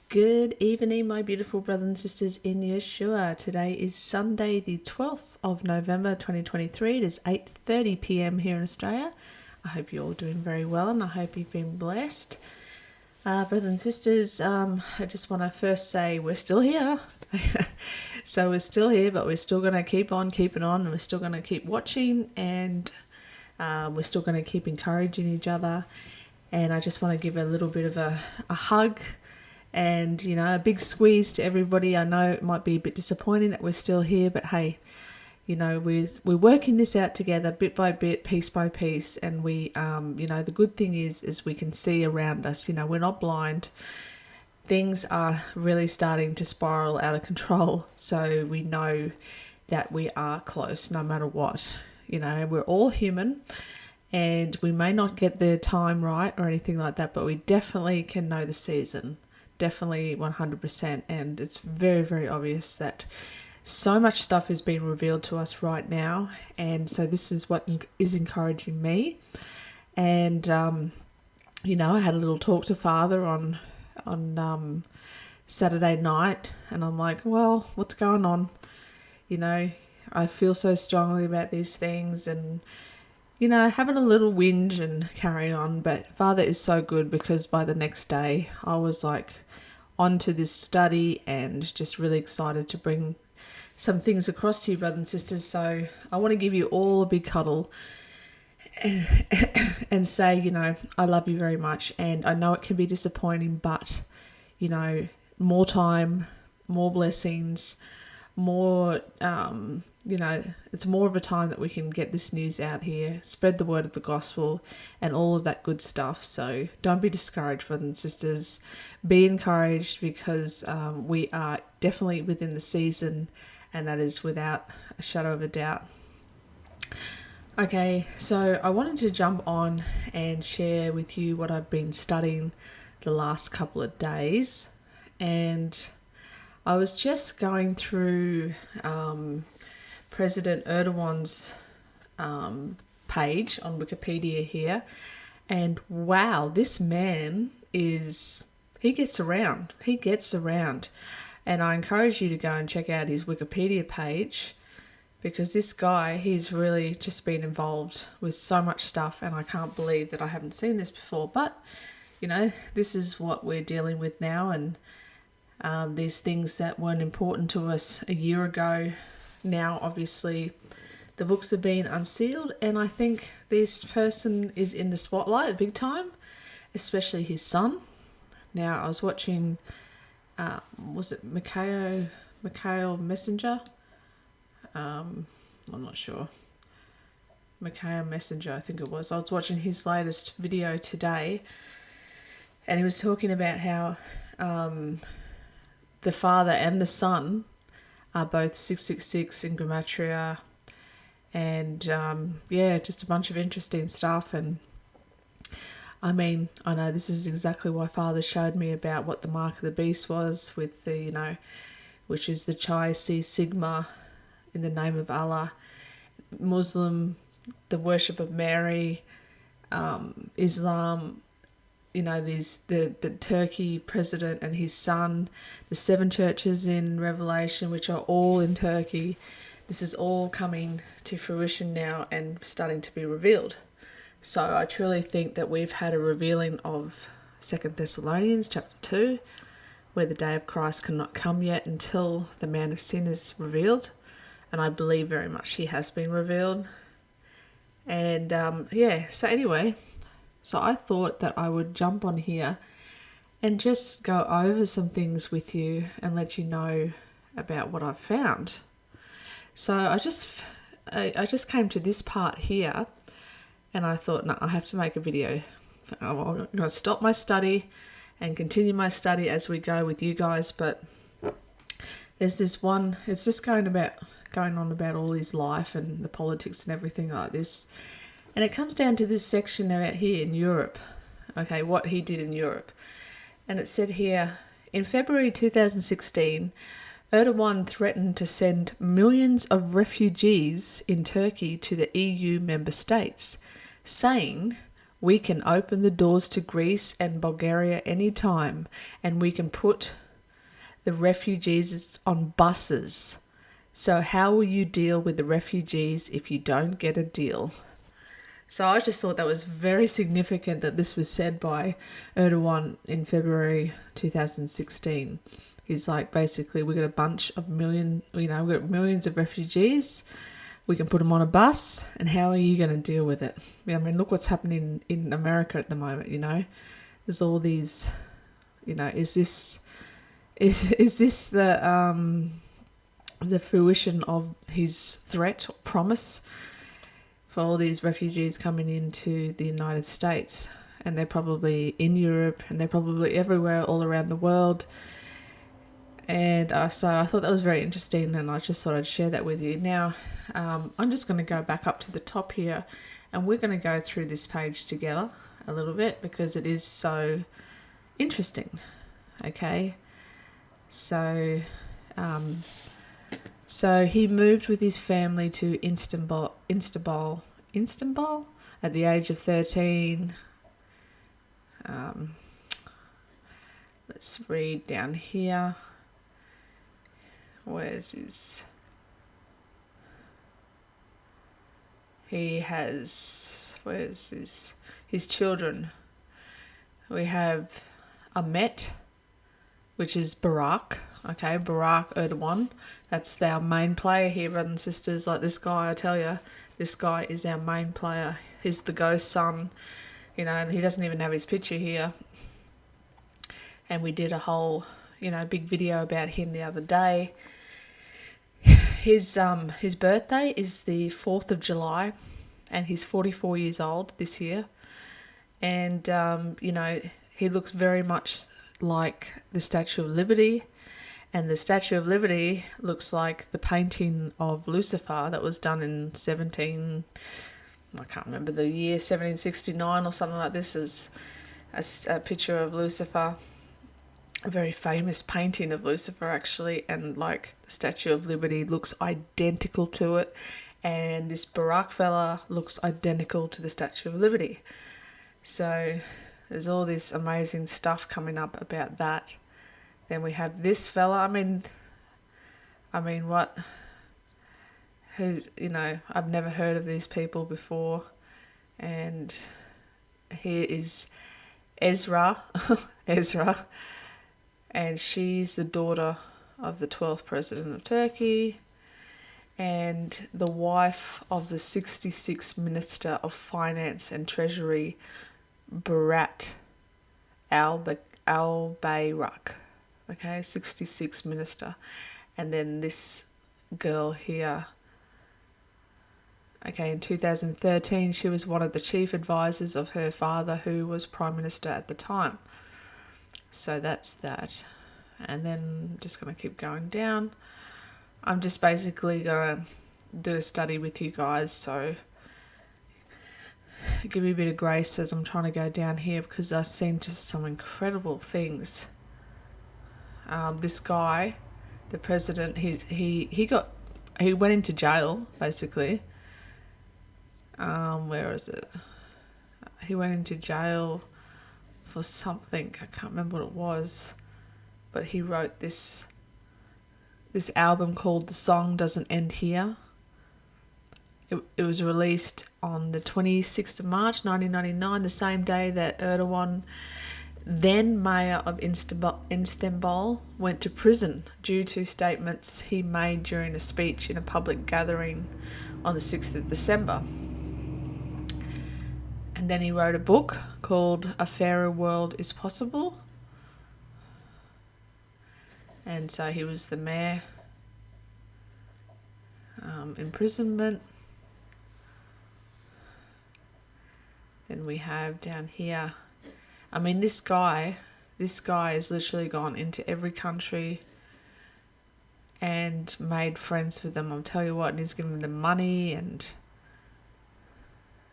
Good evening, my beautiful brothers and sisters in Yeshua. Today is Sunday, the 12th of November 2023. It is 8:30 p.m. here in Australia. I hope you're all doing very well and I hope you've been blessed. Brothers and sisters, I just want to first say we're still here. So we're still here, but we're still going to keep on keeping on, and we're still going to keep watching, and we're still going to keep encouraging each other. And I just want to give a little bit of a hug and, a big squeeze to everybody. I know it might be a bit disappointing that we're still here, but hey, we're working this out together bit by bit, piece by piece. And we, the good thing is we can see around us, we're not blind. Things are really starting to spiral out of control. So we know that we are close no matter what. We're all human. And we may not get the time right or anything like that, but we definitely can know the season. Definitely 100%. And it's very, very obvious that so much stuff is being revealed to us right now. And so this is what is encouraging me. And, I had a little talk to Father on Saturday night. And I'm like, well, what's going on? I feel so strongly about these things and, having a little whinge and carry on. But Father is so good, because by the next day I was like onto this study and just really excited to bring some things across to you, brothers and sisters. So I want to give you all a big cuddle and say, I love you very much. And I know it can be disappointing, but, more time, more blessings, more, it's more of a time that we can get this news out here, spread the word of the gospel and all of that good stuff. So don't be discouraged, brothers and sisters. Be encouraged, because we are definitely within the season, and that is without a shadow of a doubt. Okay, so I wanted to jump on and share with you what I've been studying the last couple of days. And I was just going through President Erdogan's page on Wikipedia here, and wow, this man he gets around. And I encourage you to go and check out his Wikipedia page, because this guy, he's really just been involved with so much stuff, and I can't believe that I haven't seen this before. But, this is what we're dealing with now, and these things that weren't important to us a year ago, now obviously the books are being unsealed, and I think this person is in the spotlight big time, especially his son. Now, I was watching, was it Mikhail Messenger? I'm not sure. Mikhail Messenger, I think it was. I was watching his latest video today, and he was talking about how the father and the son are both 666 in Gematria, and just a bunch of interesting stuff. And I mean, I know this is exactly why Father showed me about what the mark of the beast was, with the, which is the Chi Sigma, in the name of Allah, Muslim, the worship of Mary, Islam, the turKEY president and his son, the 7 churches in Revelation, which are all in Turkey. This is all coming to fruition now and starting to be revealed. So I truly think that we've had a revealing of 2 Thessalonians chapter 2, where the day of Christ cannot come yet until the man of sin is revealed. And I believe very much he has been revealed. And so anyway, so I thought that I would jump on here and just go over some things with you and let you know about what I've found. So I just came to this part here, and I thought, no, I have to make a video. I'm going to stop my study and continue my study as we go with you guys. But there's this one, it's just going on about all his life and the politics and everything like this. And it comes down to this section about here in Europe. Okay, what he did in Europe. And it said here, in February 2016, Erdogan threatened to send millions of refugees in Turkey to the EU member states, saying, We can open the doors to Greece and Bulgaria anytime, and we can put the refugees on buses. So how will you deal with the refugees if you don't get a deal? So I just thought that was very significant that this was said by Erdogan in February 2016. He's like, basically, we got a bunch of we've got millions of refugees. We can put them on a bus, and how are you going to deal with it? I mean, look what's happening in America at the moment. There's all these. Is this the fruition of his threat or promise for all these refugees coming into the United States? And they're probably in Europe, and they're probably everywhere all around the world. And so I thought that was very interesting, and I just thought I'd share that with you. Now, I'm just going to go back up to the top here, and we're going to go through this page together a little bit because it is so interesting. Okay, so he moved with his family to Istanbul at the age of 13. Let's read down here. His children? We have Ahmet, which is Barack. Okay, Barack Erdogan. That's our main player here, brothers and sisters. Like this guy, I tell you, this guy is our main player. He's the ghost son, and he doesn't even have his picture here. And we did a whole, big video about him the other day. His birthday is the 4th of July, and he's 44 years old this year. And, he looks very much like the Statue of Liberty. And the Statue of Liberty looks like the painting of Lucifer that was done in I can't remember the year, 1769 or something like this. Is a picture of Lucifer. A very famous painting of Lucifer, actually, and like the Statue of Liberty looks identical to it, and this Barack fella looks identical to the Statue of Liberty. So there's all this amazing stuff coming up about that. Then we have this fella. I mean, what? Who's I've never heard of these people before, and here is Ezra. And she's the daughter of the 12th president of Turkey and the wife of the 66th Minister of Finance and Treasury, Berat al-Bayrak. Okay, 66th Minister. And then this girl here. Okay, in 2013, she was one of the chief advisors of her father, who was Prime Minister at the time. So that's that. And then I'm just going to keep going down. I'm just basically going to do a study with you guys. So give me a bit of grace as I'm trying to go down here, because I've seen just some incredible things. This guy, the president, he went into jail, basically. Where is it? He went into jail for something. I can't remember what it was, but he wrote this album called The Song Doesn't End Here. It was released on the 26th of March 1999, the same day that Erdogan, then mayor of Istanbul, went to prison due to statements he made during a speech in a public gathering on the 6th of December. And then he wrote a book called A Fairer World is Possible. And so he was the mayor. Imprisonment. Then we have down here, I mean, this guy has literally gone into every country and made friends with them. I'll tell you what, and he's given them money and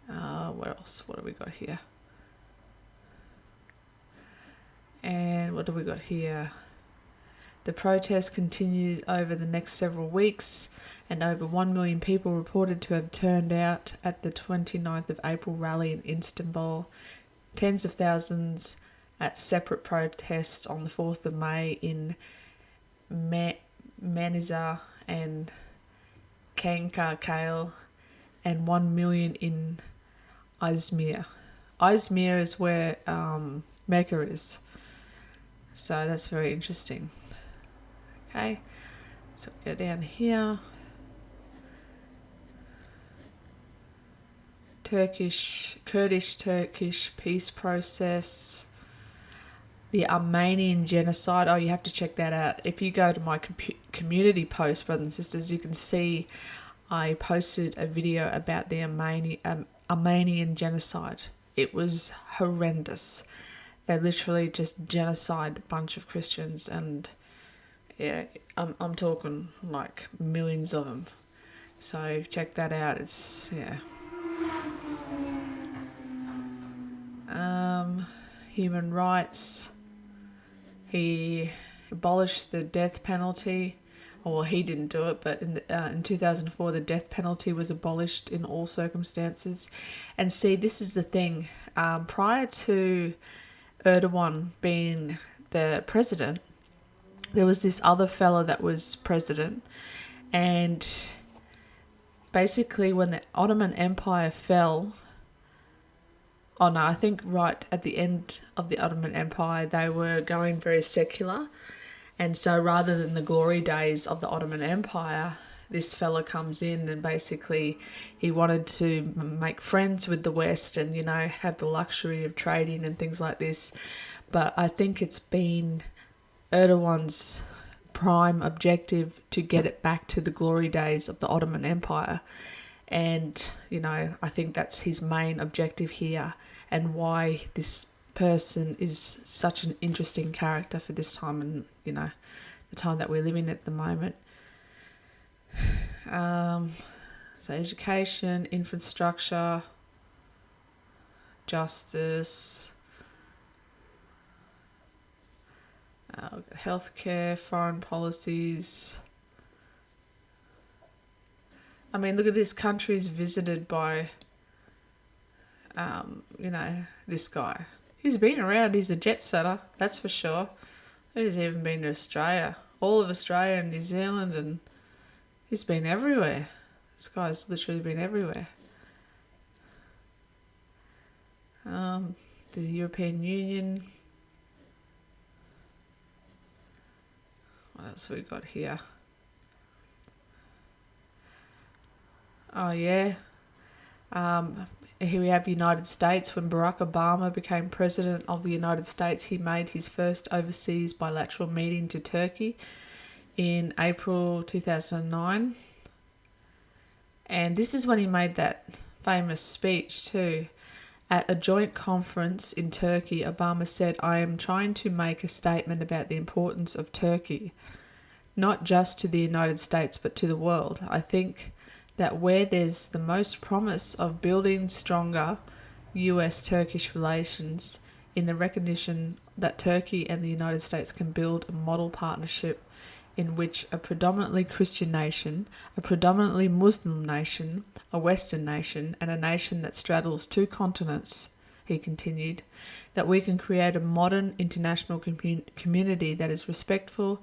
what else? What have we got here? And what do we got here? The protests continued over the next several weeks, and over 1 million people reported to have turned out at the 29th of April rally in Istanbul. Tens of thousands at separate protests on the 4th of May in Manisa and Kankakale, and 1 million in Izmir. Izmir is where Mecca is. So that's very interesting. Okay, so go down here. Kurdish-Turkish peace process. The Armenian genocide. Oh, you have to check that out. If you go to my community post, brothers and sisters, you can see I posted a video about the Armenian genocide. It was horrendous. They literally just genocide a bunch of Christians, and yeah, I'm talking like millions of them. So check that out. It's human rights. He abolished the death penalty. Well, he didn't do it, but in 2004, the death penalty was abolished in all circumstances. And see, this is the thing. Prior to Erdogan being the president, there was this other fella that was president. And basically, when the Ottoman Empire fell, I think right at the end of the Ottoman Empire, they were going very secular. And so rather than the glory days of the Ottoman Empire, this fella comes in and basically he wanted to make friends with the West and, have the luxury of trading and things like this. But I think it's been Erdogan's prime objective to get it back to the glory days of the Ottoman Empire. And, I think that's his main objective here, and why this person is such an interesting character for this time and, the time that we're living at the moment. So education, infrastructure, justice, healthcare, foreign policies. I mean, look at this. Countries visited by, this guy. He's been around. He's a jet setter, that's for sure. He's even been to Australia. All of Australia and New Zealand, and he's been everywhere. This guy's literally been everywhere. The European Union. What else have we got here? Oh, yeah. Here we have United States. When Barack Obama became president of the United States, he made his first overseas bilateral meeting to Turkey in April 2009. And this is when he made that famous speech too. At a joint conference in Turkey, Obama said, "I am trying to make a statement about the importance of Turkey, not just to the United States, but to the world. I think that where there's the most promise of building stronger US-Turkish relations in the recognition that Turkey and the United States can build a model partnership in which a predominantly Christian nation, a predominantly Muslim nation, a Western nation, and a nation that straddles two continents," he continued, "that we can create a modern international community that is respectful,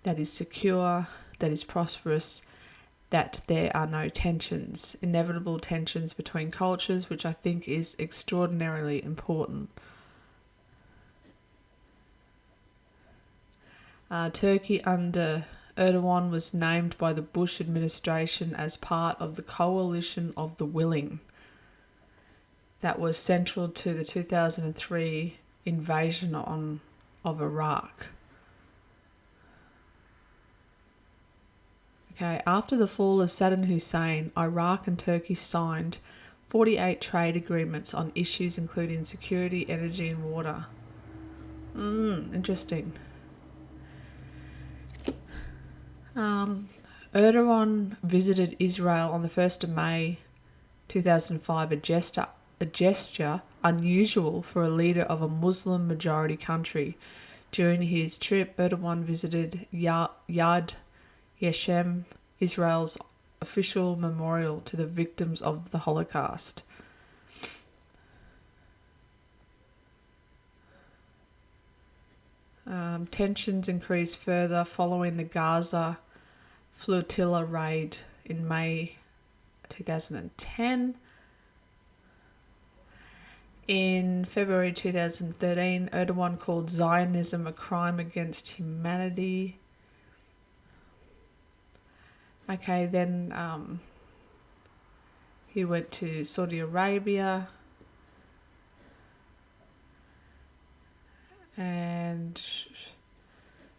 that is secure, that is prosperous, that there are no tensions, inevitable tensions between cultures, which I think is extraordinarily important." Turkey under Erdogan was named by the Bush administration as part of the Coalition of the Willing that was central to the 2003 invasion of Iraq. Okay, after the fall of Saddam Hussein, Iraq and Turkey signed 48 trade agreements on issues including security, energy and water. Interesting. Erdogan visited Israel on the 1st of May 2005, a gesture unusual for a leader of a Muslim-majority country. During his trip, Erdogan visited Yad Vashem, Israel's official memorial to the victims of the Holocaust. Tensions increased further following the Gaza flotilla raid in May 2010. In February 2013, Erdogan called Zionism a crime against humanity. Okay, then he went to Saudi Arabia, and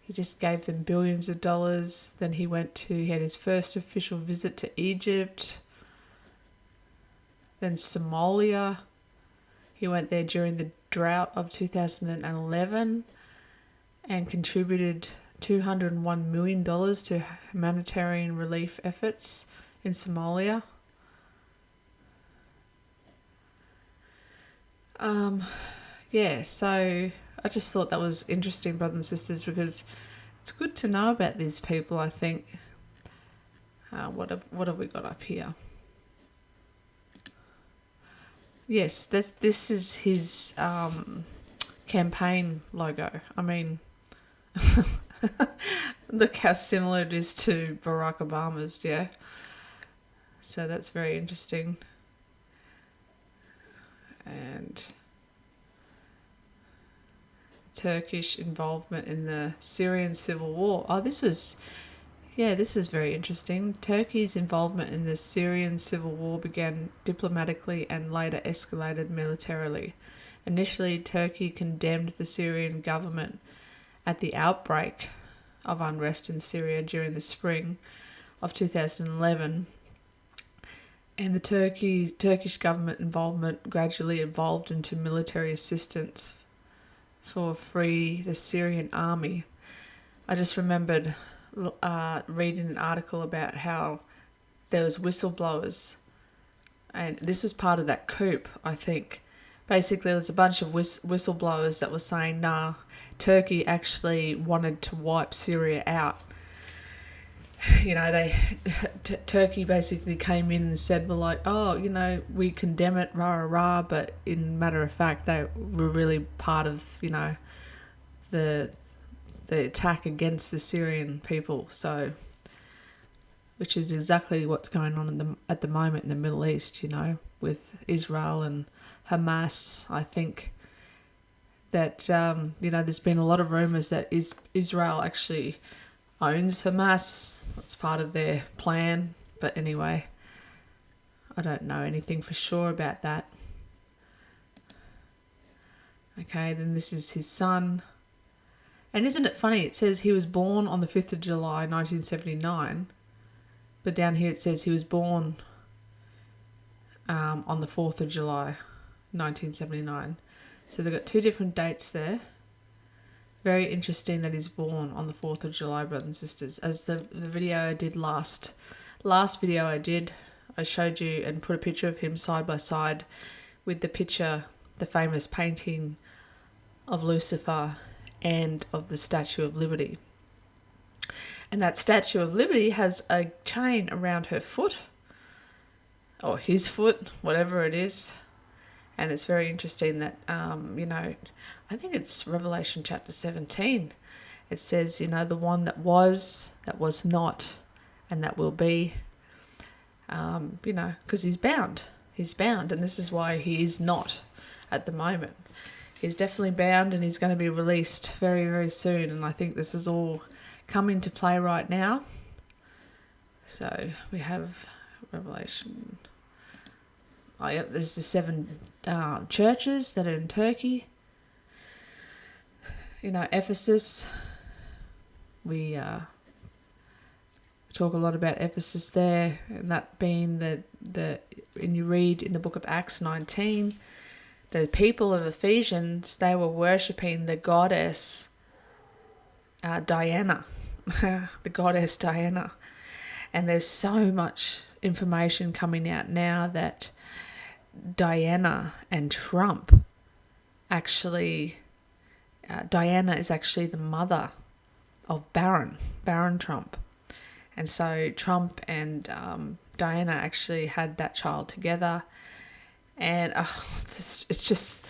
he just gave them billions of dollars. Then he had his first official visit to Egypt, then Somalia. He went there during the drought of 2011 and contributed $201 million to humanitarian relief efforts in Somalia. So I just thought that was interesting, brothers and sisters, because it's good to know about these people, I think. What have we got up here? Yes, this is his campaign logo. I mean, look how similar it is to Barack Obama's, yeah? So that's very interesting. And Turkish involvement in the Syrian civil war. Oh, this is very interesting. Turkey's involvement in the Syrian civil war began diplomatically and later escalated militarily. Initially, Turkey condemned the Syrian government at the outbreak of unrest in Syria during the spring of 2011, and the Turkish government involvement gradually evolved into military assistance for free the Syrian army. I just remembered reading an article about how there was whistleblowers, and this was part of that coup, I think. Basically, there was a bunch of whistleblowers that were saying, nah, Turkey actually wanted to wipe Syria out. You know, Turkey basically came in and said, we're like, oh, you know, we condemn it, rah, rah, rah, but in matter of fact, they were really part of, you know, the attack against the Syrian people. So, which is exactly what's going on at the moment in the Middle East, you know, with Israel and Hamas. I think that, you know, there's been a lot of rumours that Israel actually owns Hamas. It's part of their plan. But anyway, I don't know anything for sure about that. Okay, then this is his son. And isn't it funny? It says he was born on the 5th of July, 1979. But down here it says he was born on the 4th of July, 1979. So they've got two different dates there. Very interesting that he's born on the 4th of July, brothers and sisters. As the video I did last video I did, I showed you and put a picture of him side by side with the picture, the famous painting of Lucifer and of the Statue of Liberty. And that Statue of Liberty has a chain around her foot, or his foot, whatever it is. And it's very interesting that, you know, I think it's Revelation chapter 17. It says, you know, the one that was not, and that will be, you know, because he's bound. He's bound, and this is why he is not at the moment. He's definitely bound, and he's going to be released very, very soon. And I think this is all come into play right now. So we have Revelation. Oh, yep, there's the 7 churches that are in Turkey. You know, Ephesus. We talk a lot about Ephesus there, and that being and you read in the book of Acts 19, the people of Ephesians, they were worshipping the goddess Diana, the goddess Diana. And there's so much information coming out now that Diana and Trump actually, Diana is actually the mother of Baron Trump. And so Trump and Diana actually had that child together. And it's just,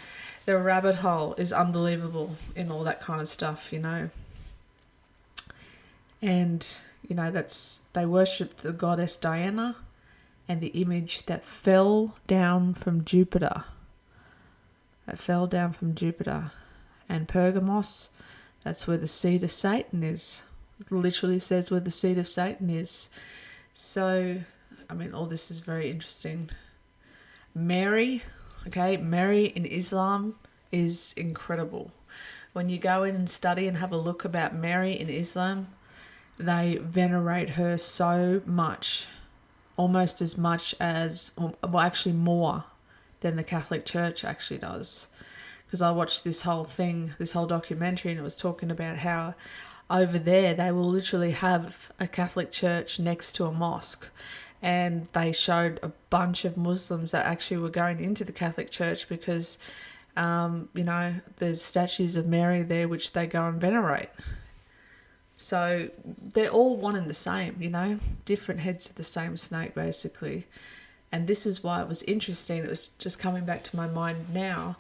the rabbit hole is unbelievable in all that kind of stuff, you know. And, you know, they worshipped the goddess Diana and the image that fell down from Jupiter. And Pergamos, that's where the seat of Satan is. It literally says where the seat of Satan is. So, I mean, all this is very interesting. Mary in Islam is incredible. When you go in and study and have a look about Mary in Islam, they venerate her so much, almost as much as, well, actually more than the Catholic Church actually does. Because I watched this whole documentary, and it was talking about how over there they will literally have a Catholic church next to a mosque. And they showed a bunch of Muslims that actually were going into the Catholic Church because, you know, there's statues of Mary there which they go and venerate. So they're all one and the same, you know, different heads of the same snake, basically. And this is why it was interesting. It was just coming back to my mind now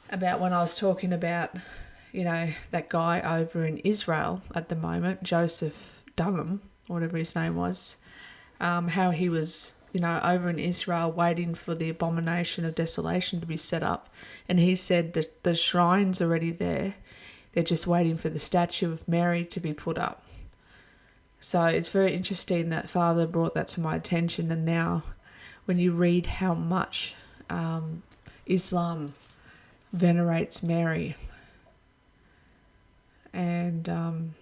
about when I was talking about, you know, that guy over in Israel at the moment, Joseph Dunham, whatever his name was, how he was, you know, over in Israel waiting for the abomination of desolation to be set up. And he said that the shrine's already there. They're just waiting for the statue of Mary to be put up. So it's very interesting that Father brought that to my attention. And now when you read how much Islam venerates Mary, and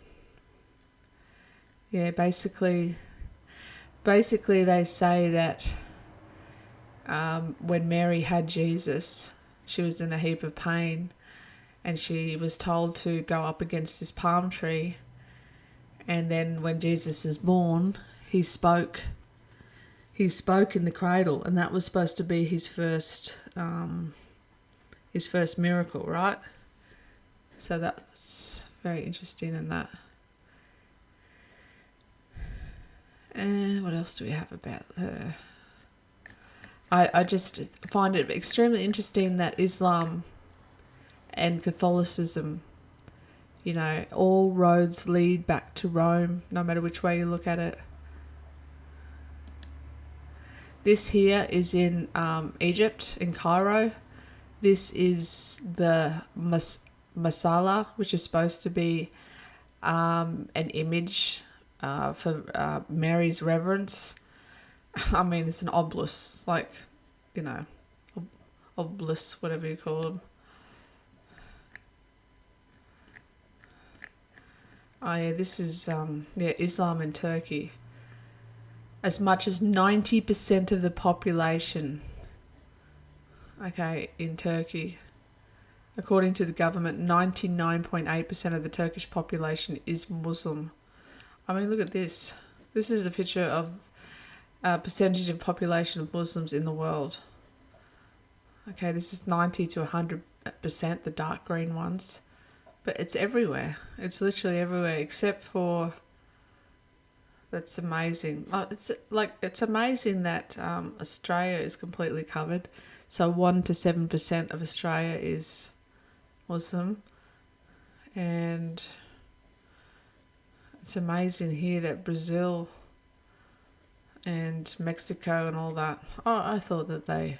basically they say that when Mary had Jesus, she was in a heap of pain, and she was told to go up against this palm tree. And then when Jesus was born, he spoke in the cradle, and that was supposed to be his first miracle, right? So that's very interesting in that. And what else do we have about her? I just find it extremely interesting that Islam and Catholicism, you know, all roads lead back to Rome, no matter which way you look at it. This here is in Egypt, in Cairo. This is the Masala, which is supposed to be an image for Mary's reverence. I mean, it's an obelisk, like, you know, obelisk, whatever you call them. Oh yeah, this is Islam in Turkey. As much as 90% of the population, in Turkey, according to the government, 99.8% of the Turkish population is Muslim. I mean, look at this. This is a picture of a percentage of population of Muslims in the world. Okay, this is 90 to 100%, the dark green ones. But it's everywhere. It's literally everywhere, except for... That's amazing. It's amazing that Australia is completely covered. So 1 to 7% of Australia is Muslim. And it's amazing here that Brazil and Mexico and all that. Oh, I thought that they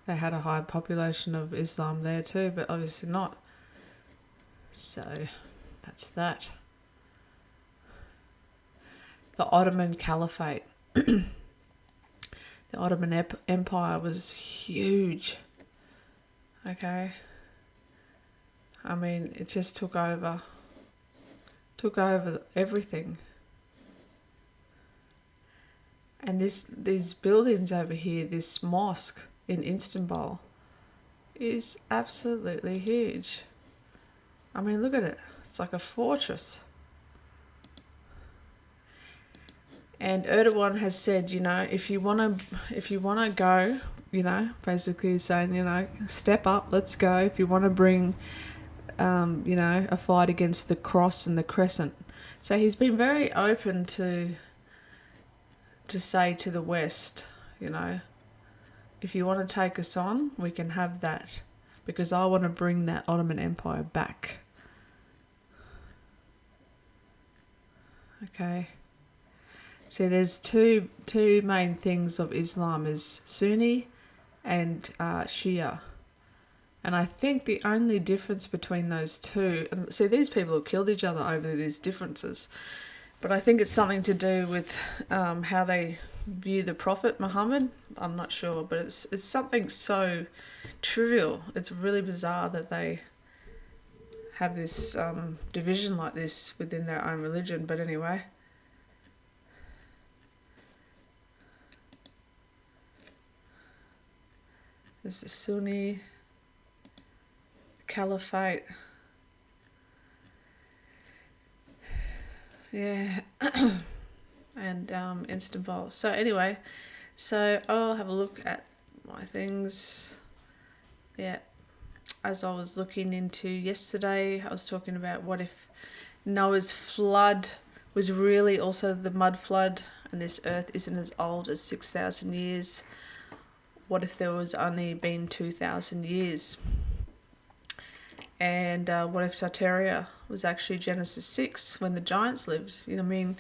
had a high population of Islam there too, but obviously not. So that's that. The Ottoman Caliphate. The Ottoman Empire was huge. Okay. I mean, it just took over everything. And these buildings over here, this mosque in Istanbul, is absolutely huge. I mean, look at it. It's like a fortress. And Erdogan has said, you know, if you wanna go, you know, basically saying, you know, step up, let's go. If you want to bring, you know, a fight against the cross and the crescent, So he's been very open to say to the West, you know, if you want to take us on, we can have that, because I want to bring that Ottoman Empire back. Okay. See, there's two main things of Islam, is Sunni and Shia. And I think the only difference between those two, and see, these people have killed each other over these differences, but I think it's something to do with how they view the Prophet Muhammad. I'm not sure, but it's something so trivial. It's really bizarre that they have this division like this within their own religion. But anyway. This is Sunni Caliphate. Yeah. And Istanbul. So anyway, so I'll have a look at my things. Yeah. As I was looking into yesterday, I was talking about what if Noah's flood was really also the mud flood, and this earth isn't as old as 6,000 years. What if there was only been 2,000 years? And what if Tartaria was actually Genesis 6 when the giants lived? You know what I mean?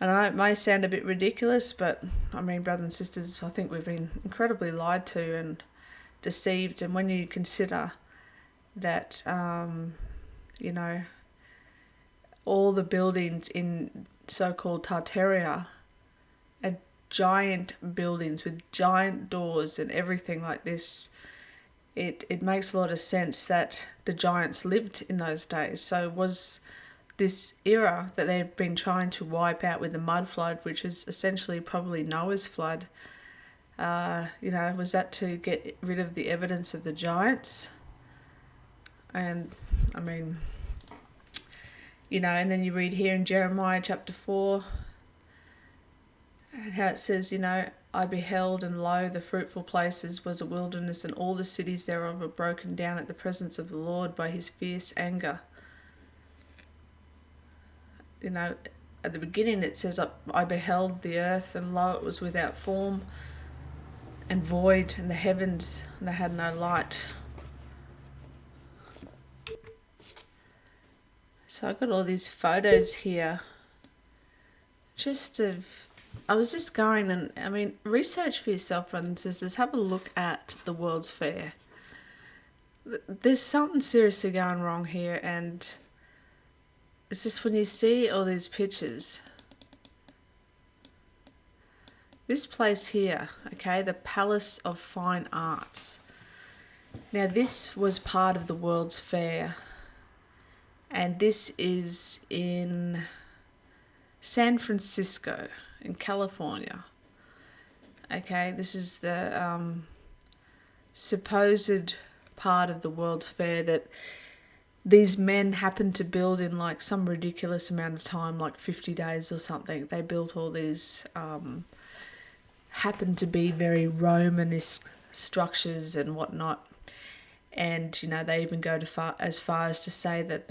And I know it may sound a bit ridiculous, but I mean, brothers and sisters, I think we've been incredibly lied to and deceived. And when you consider that, you know, all the buildings in so-called Tartaria are giant buildings with giant doors and everything like this, it makes a lot of sense that the giants lived in those days. So was this era that they've been trying to wipe out with the mud flood, which is essentially probably Noah's flood, you know, was that to get rid of the evidence of the giants? And I mean, you know, and then you read here in Jeremiah chapter 4, how it says, you know, I beheld, and lo, the fruitful places was a wilderness, and all the cities thereof were broken down at the presence of the Lord by his fierce anger. You know, at the beginning it says, I beheld the earth, and lo, it was without form and void, and the heavens, and they had no light. So I've got all these photos here just of, I was just going, and I mean, research for yourself, brothers and sisters. Have a look at the World's Fair. There's something seriously going wrong here, and it's just when you see all these pictures. This place here, okay, the Palace of Fine Arts. Now this was part of the World's Fair, and this is in San Francisco in California. Okay, this is the supposed part of the World's Fair that these men happened to build in like some ridiculous amount of time, like 50 days or something. They built all these happened to be very Romanesque structures and whatnot. And, you know, they even go as far as to say that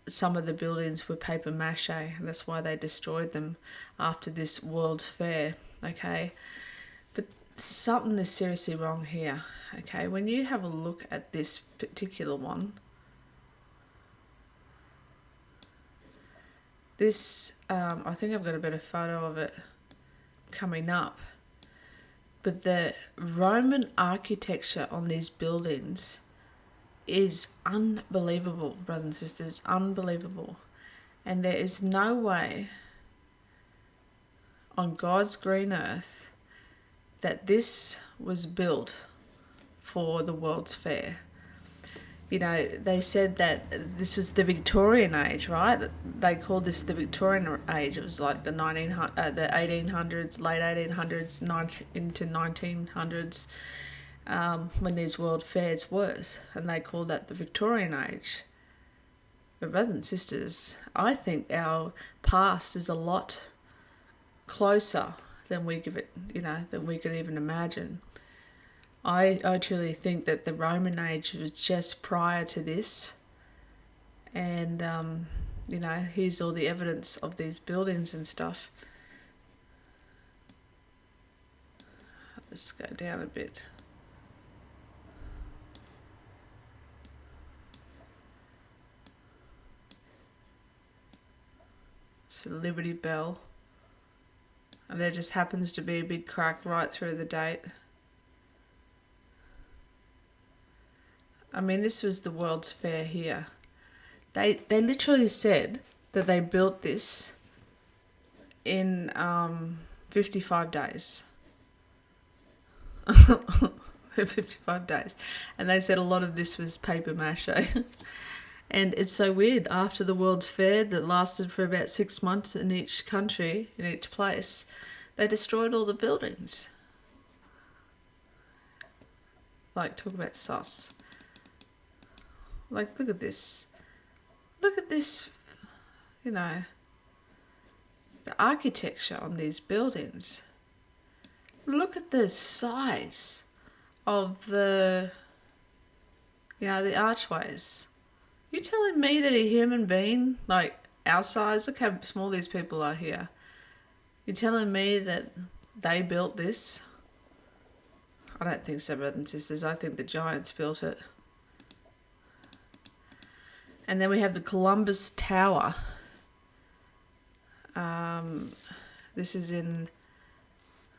some of the buildings were paper mache, and that's why they destroyed them after this World's Fair, okay? But something is seriously wrong here, okay? When you have a look at this particular one, this, I think I've got a better photo of it coming up, but the Roman architecture on these buildings is unbelievable, brothers and sisters, unbelievable. And there is no way on God's green earth that this was built for the World's Fair. You know, they said that this was the Victorian age, right? They called this the Victorian age. It was like the 1800s, late 1800s, into 1900s, when these world fairs was, and they called that the Victorian age. But brothers and sisters, I think our past is a lot closer than we give it, you know, than we could even imagine. I truly think that the Roman age was just prior to this, and here's all the evidence of these buildings and stuff. Let's go down a bit. It's the Liberty Bell. And there just happens to be a big crack right through the date. I mean, this was the World's Fair here. They literally said that they built this in 55 days. 55 days. And they said a lot of this was paper mache. And it's so weird, after the World's Fair that lasted for about 6 months in each country, in each place, they destroyed all the buildings. Like, talk about sus. Like, look at this. Look at this, the architecture on these buildings. Look at the size of the archways. You telling me that a human being, like our size, look how small these people are here. You're telling me that they built this? I don't think so, brothers and sisters. I think the giants built it. And then we have the Columbus Tower. This is in,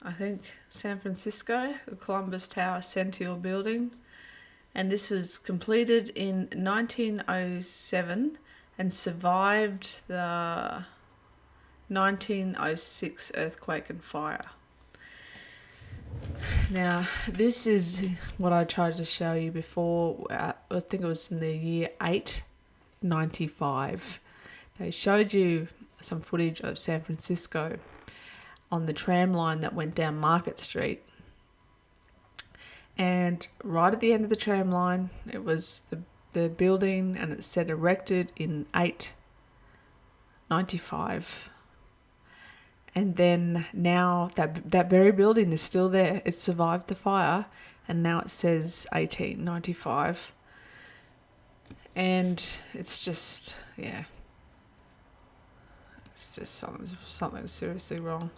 I think, San Francisco, the Columbus Tower Centennial Building. And this was completed in 1907 and survived the 1906 earthquake and fire. Now, this is what I tried to show you before. I think it was in the year 895. They showed you some footage of San Francisco on the tram line that went down Market Street. And right at the end of the tram line, it was the building, and it said erected in 895. And then now that very building is still there. It survived the fire, and now it says 1895. And it's just, it's just something seriously wrong.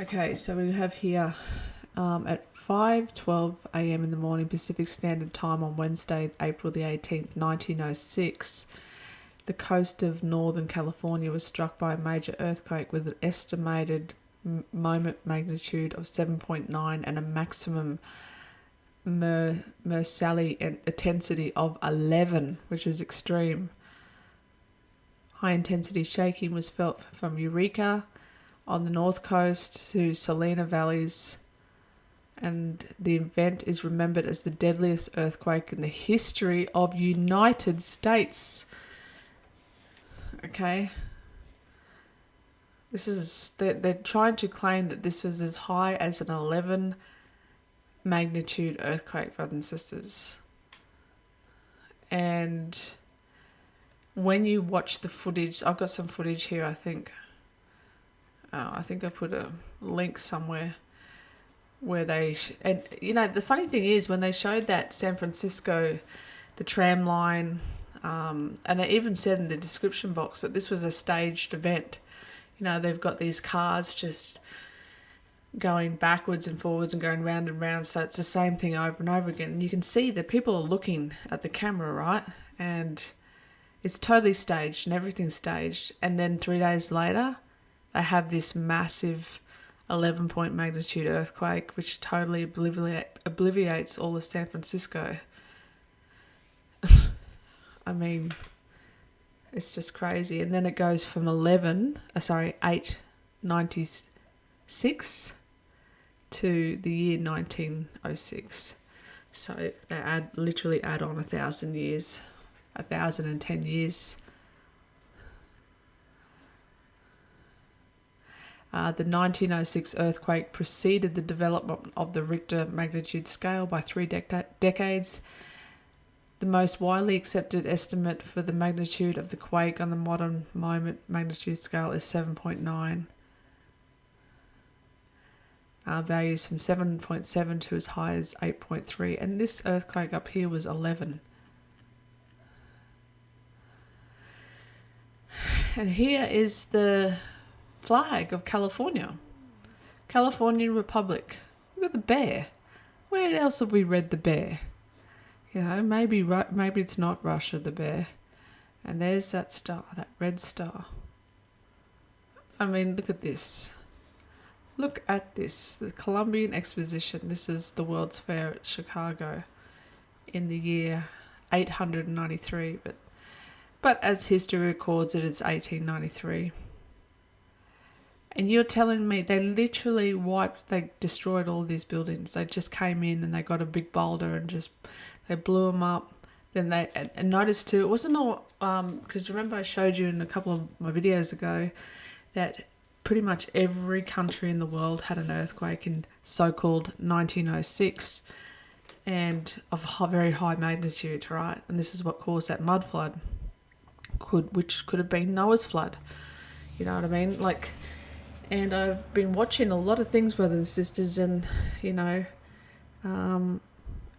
Okay, so we have here at 5:12 a.m. in the morning Pacific Standard Time on Wednesday, April the 18th, 1906, the coast of Northern California was struck by a major earthquake with an estimated moment magnitude of 7.9 and a maximum Mercalli intensity of 11, which is extreme. High intensity shaking was felt from Eureka on the north coast to Salina Valleys, and the event is remembered as the deadliest earthquake in the history of United States. Okay. They're trying to claim that this was as high as an 11 magnitude earthquake, brothers and sisters. And when you watch the footage, I've got some footage here, I think. I put a link somewhere where the funny thing is, when they showed that San Francisco, the tram line, and they even said in the description box that this was a staged event. They've got these cars just going backwards and forwards and going round and round, so it's the same thing over and over again. And you can see that people are looking at the camera, right? And it's totally staged and everything's staged. And then 3 days later, they have this massive 11-point magnitude earthquake, which totally obliviates all of San Francisco. I mean, it's just crazy. And then it goes from 896 to the year 1906. So they literally add on 1,000 years, 1,010 years. The 1906 earthquake preceded the development of the Richter magnitude scale by 3 decades. The most widely accepted estimate for the magnitude of the quake on the modern moment magnitude scale is 7.9. values from 7.7 to as high as 8.3. And this earthquake up here was 11. And here is the flag of California. Californian Republic. Look at the bear. Where else have we read the bear? You know, maybe it's not Russia, the bear. And there's that star, that red star. I mean, look at this. Look at this. The Columbian Exposition. This is the World's Fair at Chicago in the year 893. But as history records it, it's 1893. And you're telling me they literally they destroyed all these buildings. They just came in and they got a big boulder and they blew them up. Then and notice too, it wasn't all, because remember I showed you in a couple of my videos ago that pretty much every country in the world had an earthquake in so-called 1906 and of very high magnitude, right? And this is what caused that mud flood, which could have been Noah's flood. You know what I mean? And I've been watching a lot of things, brothers and sisters, and, you know,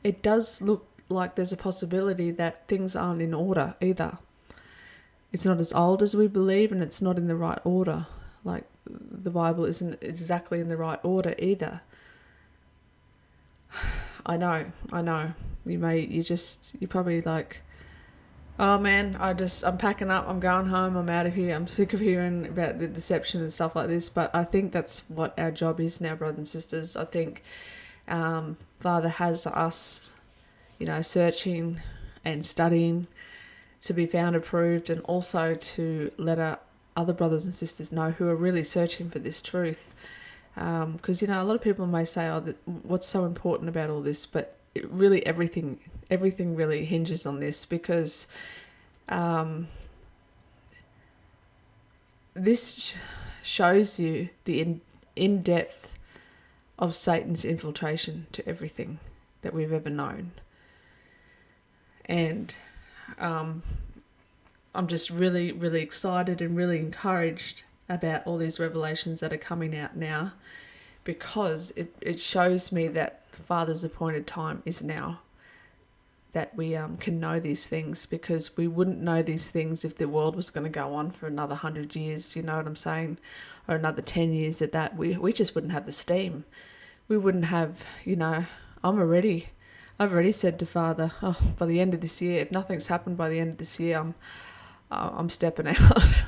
it does look like there's a possibility that things aren't in order either. It's not as old as we believe, and it's not in the right order. Like, the Bible isn't exactly in the right order either. I know. You're probably like, oh man, I'm packing up, I'm going home, I'm out of here, I'm sick of hearing about the deception and stuff like this. But I think that's what our job is now, brothers and sisters. I think Father has us, you know, searching and studying to be found approved, and also to let our other brothers and sisters know who are really searching for this truth. Because, you know, a lot of people may say, oh, what's so important about all this? But everything really hinges on this, because this shows you the in-depth of Satan's infiltration to everything that we've ever known. And I'm just really, really excited and really encouraged about all these revelations that are coming out now, because it shows me that the Father's appointed time is now, that we can know these things, because we wouldn't know these things if the world was going to go on for another 100 years, you know what I'm saying, or another 10 years at that. We just wouldn't have the steam. We wouldn't have, you know, I've already said to Father, by the end of this year, if nothing's happened by the end of this year, I'm stepping out.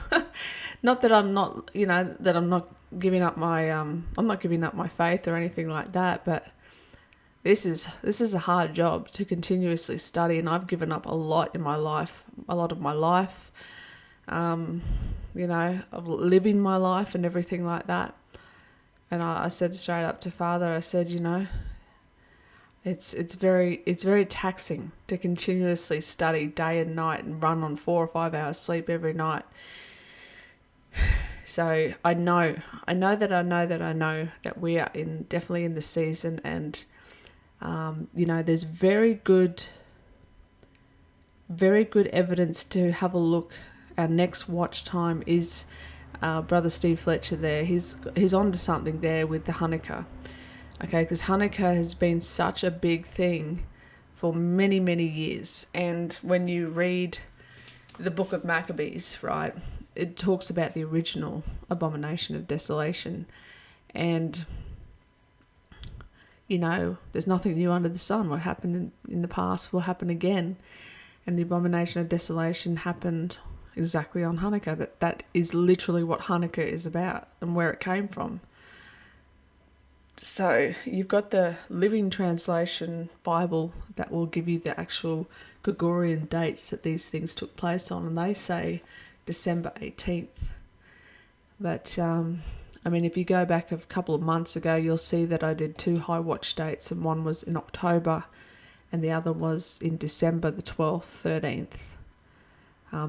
Not that I'm not, you know, that I'm not giving up my faith or anything like that, but this is a hard job to continuously study, and I've given up a lot of my life, you know, of living my life and everything like that. And I said straight up to Father, I said, you know, it's very taxing to continuously study day and night and run on 4 or 5 hours sleep every night. So I know that we are definitely in the season, and you know, there's very good evidence to have a look. Our next watch time is Brother Steve Fletcher there. He's on to something there with the Hanukkah. Okay, because Hanukkah has been such a big thing for many, many years. And when you read the book of Maccabees, right, it talks about the original abomination of desolation. And, you know, there's nothing new under the sun. What happened in the past will happen again. And the abomination of desolation happened exactly on Hanukkah. That is literally what Hanukkah is about and where it came from. So you've got the Living Translation Bible that will give you the actual Gregorian dates that these things took place on, and they say December 18th. But, I mean, if you go back a couple of months ago, you'll see that I did 2 high watch dates, and one was in October and the other was in December the 12th, 13th.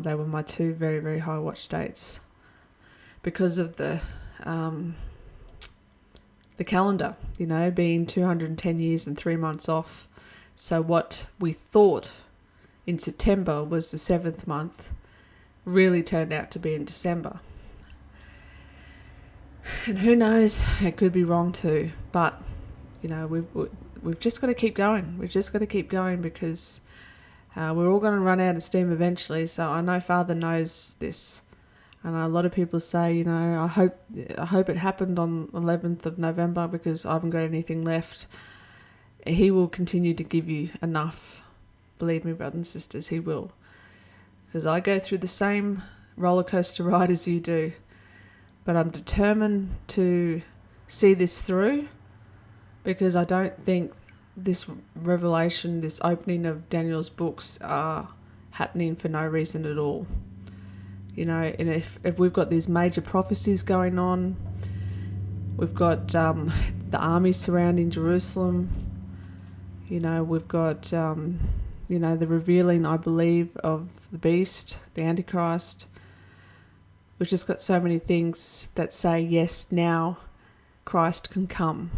They were my 2 very, very high watch dates because of the calendar, you know, being 210 years and 3 months off. So what we thought in September was the 7th month really turned out to be in December. And who knows, it could be wrong too. But, you know, we've just got to keep going. We've just got to keep going because we're all going to run out of steam eventually. So I know Father knows this. And a lot of people say, you know, I hope it happened on 11th of November because I haven't got anything left. He will continue to give you enough. Believe me, brothers and sisters, he will. Because I go through the same roller coaster ride as you do. But I'm determined to see this through because I don't think this revelation, this opening of Daniel's books are happening for no reason at all. You know, and if we've got these major prophecies going on, we've got the army surrounding Jerusalem, you know, we've got, you know, the revealing, I believe, of the beast, the Antichrist. We've just got so many things that say, yes, now Christ can come.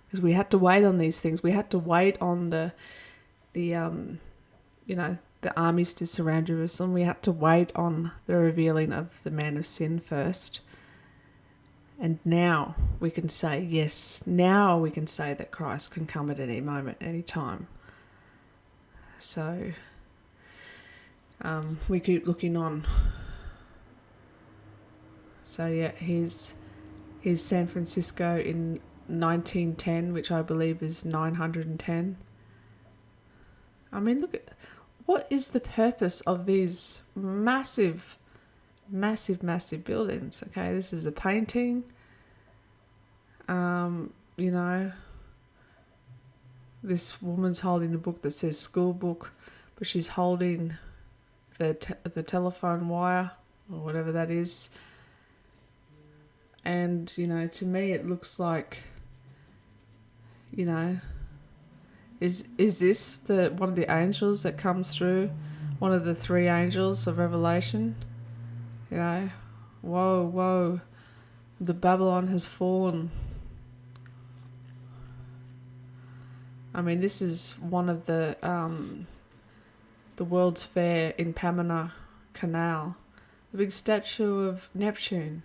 Because we had to wait on these things. We had to wait on the you know, the armies to surround Jerusalem. We had to wait on the revealing of the man of sin first. And now we can say, yes, now we can say that Christ can come at any moment, any time. So we keep looking on. So yeah, here's San Francisco in 1910, which I believe is 910. I mean, look at what is the purpose of these massive buildings. Okay, this is a painting. You know, this woman's holding a book that says school book, but she's holding the telephone wire or whatever that is. And, you know, to me it looks like, you know, is this the one of the angels that comes through, one of the three angels of Revelation? You know, whoa, the Babylon has fallen. I mean, this is one of the World's Fair in Panama Canal, the big statue of Neptune.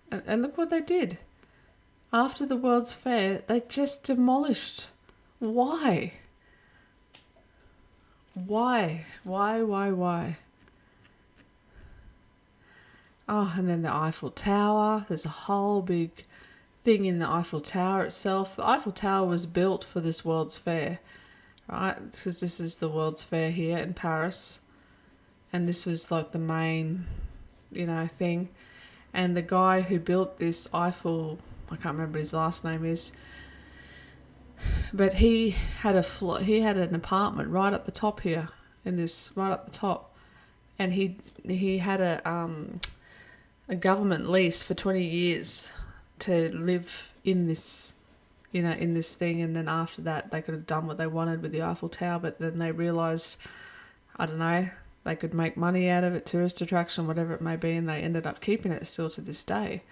And look what they did. After the World's Fair, they just demolished. Why? Why? Oh, and then the Eiffel Tower. There's a whole big thing in the Eiffel Tower itself. The Eiffel Tower was built for this World's Fair, right? Because this is the World's Fair here in Paris. And this was like the main, you know, thing. And the guy who built this Eiffel, I can't remember his last name is, but he had an apartment right up the top here, right up the top, and he had a government lease for 20 years to live in this, you know, in this thing, and then after that they could have done what they wanted with the Eiffel Tower, but then they realised, I don't know, they could make money out of it, tourist attraction, whatever it may be, and they ended up keeping it still to this day.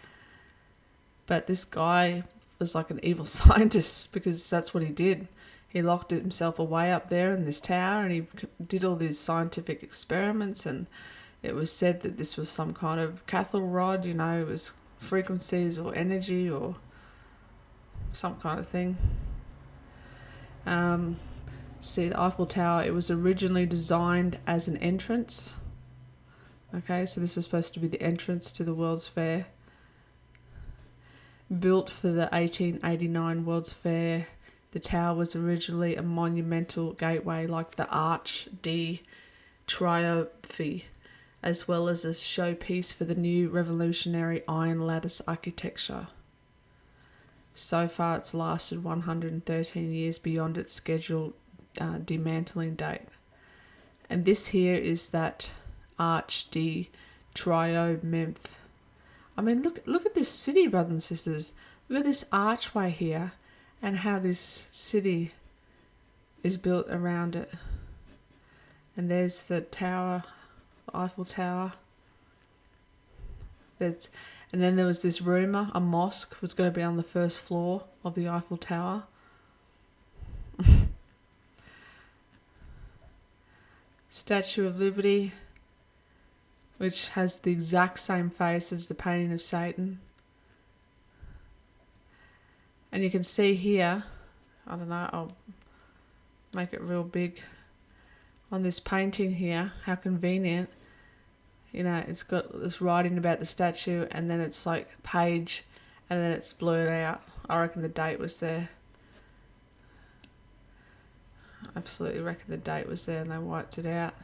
But this guy was like an evil scientist because that's what he did. He locked himself away up there in this tower and he did all these scientific experiments, and it was said that this was some kind of cathode rod, you know, it was frequencies or energy or some kind of thing. See, the Eiffel Tower, it was originally designed as an entrance. Okay, so this is supposed to be the entrance to the World's Fair. Built for the 1889 World's Fair, the tower was originally a monumental gateway like the Arch de Triomphe, as well as a showpiece for the new revolutionary iron lattice architecture. So far, it's lasted 113 years beyond its scheduled demantling date. And this here is that Arch de Triomphe. I mean, look at this city, brothers and sisters. Look at this archway here and how this city is built around it. And there's the tower, the Eiffel Tower. And then there was this rumour a mosque was going to be on the first floor of the Eiffel Tower. Statue of Liberty. which has the exact same face as the painting of Satan. And you can see here, I don't know, I'll make it real big on this painting here, how convenient. You know, it's got this writing about the statue, and then it's like page, and then it's blurred out. I reckon the date was there. Absolutely reckon the date was there and they wiped it out.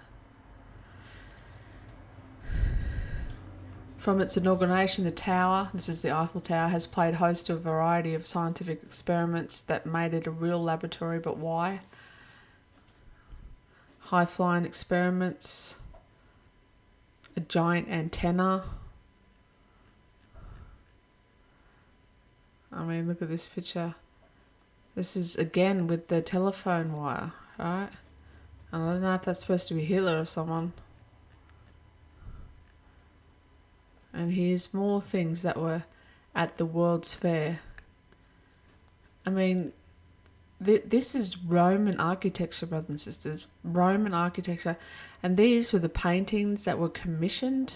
From its inauguration, the tower, this is the Eiffel Tower, has played host to a variety of scientific experiments that made it a real laboratory, but why? High-flying experiments, a giant antenna. I mean, look at this picture. This is, again, with the telephone wire, right? And I don't know if that's supposed to be Hitler or someone. And here's more things that were at the World's Fair. I mean, this is Roman architecture, brothers and sisters. Roman architecture. And these were the paintings that were commissioned.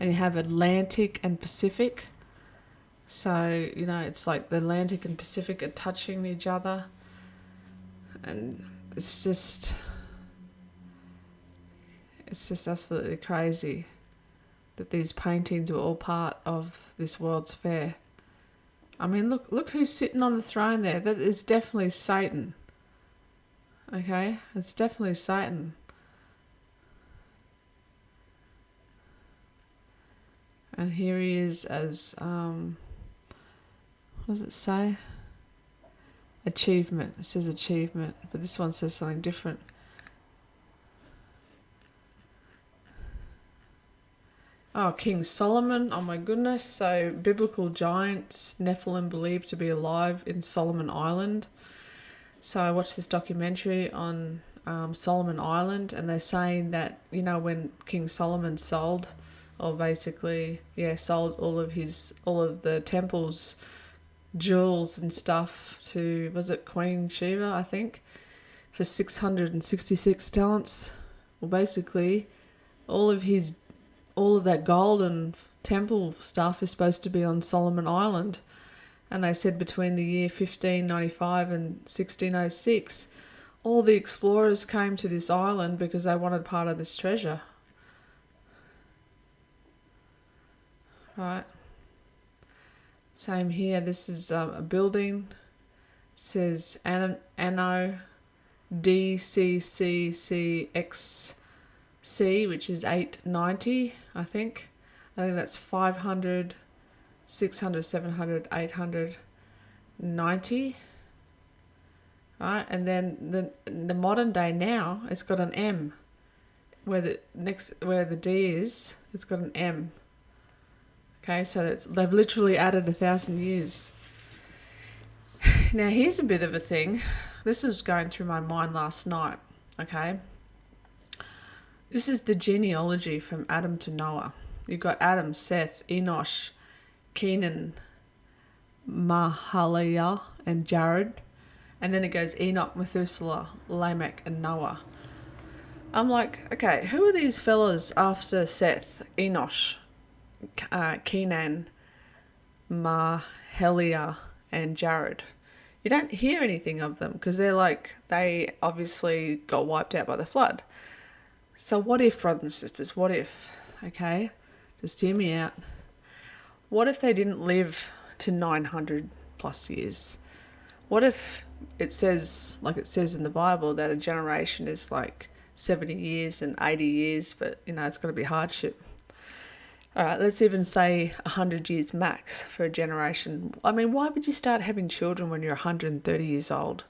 And you have Atlantic and Pacific. So, you know, it's like the Atlantic and Pacific are touching each other. And it's just absolutely crazy that these paintings were all part of this World's Fair. I mean, look who's sitting on the throne there. That is definitely Satan. Okay? It's definitely Satan. And here he is as, what does it say? Achievement. It says achievement, but this one says something different. Oh, King Solomon, oh my goodness. So, biblical giants, Nephilim believed to be alive in Solomon Island. So I watched this documentary on Solomon Island, and they're saying that, you know, when King Solomon sold, or basically, sold all of the temple's jewels and stuff to, was it Queen Sheba, I think, for 666 talents. Well, basically, all of that gold and temple stuff is supposed to be on Solomon Island. And they said between the year 1595 and 1606, all the explorers came to this island because they wanted part of this treasure. Right. Same here. This is a building. It says Anno DCCCXC, which is 890, I think. I think that's 500, 600, 700, 890. Right, and then the modern day now, it's got an M. Where the D is, it's got an M. Okay, so they've literally added 1,000 years. Now here's a bit of a thing. This was going through my mind last night. Okay. This is the genealogy from Adam to Noah. You've got Adam, Seth, Enosh, Kenan, Mahalalel, and Jared. And then it goes Enoch, Methuselah, Lamech, and Noah. I'm like, okay, who are these fellas after Seth, Enosh, Kenan, Mahalalel, and Jared? You don't hear anything of them because they obviously got wiped out by the flood. So what if, brothers and sisters, what if, okay, just hear me out. What if they didn't live to 900 plus years? What if it says, like it says in the Bible, that a generation is like 70 years and 80 years, but, you know, it's going to be hardship. All right, let's even say 100 years max for a generation. I mean, why would you start having children when you're 130 years old?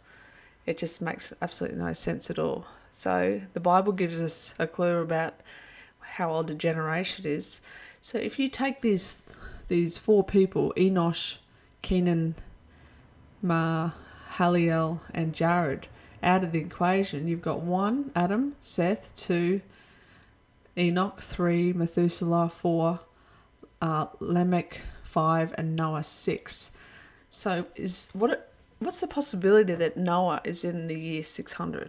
It just makes absolutely no sense at all. So the Bible gives us a clue about how old a generation is. So if you take these four people, Enosh, Kenan, Mahalalel, and Jared, out of the equation, you've got 1, Adam, Seth, 2, Enoch, 3, Methuselah, 4, Lamech, 5, and Noah, 6. So what's the possibility that Noah is in the year 600?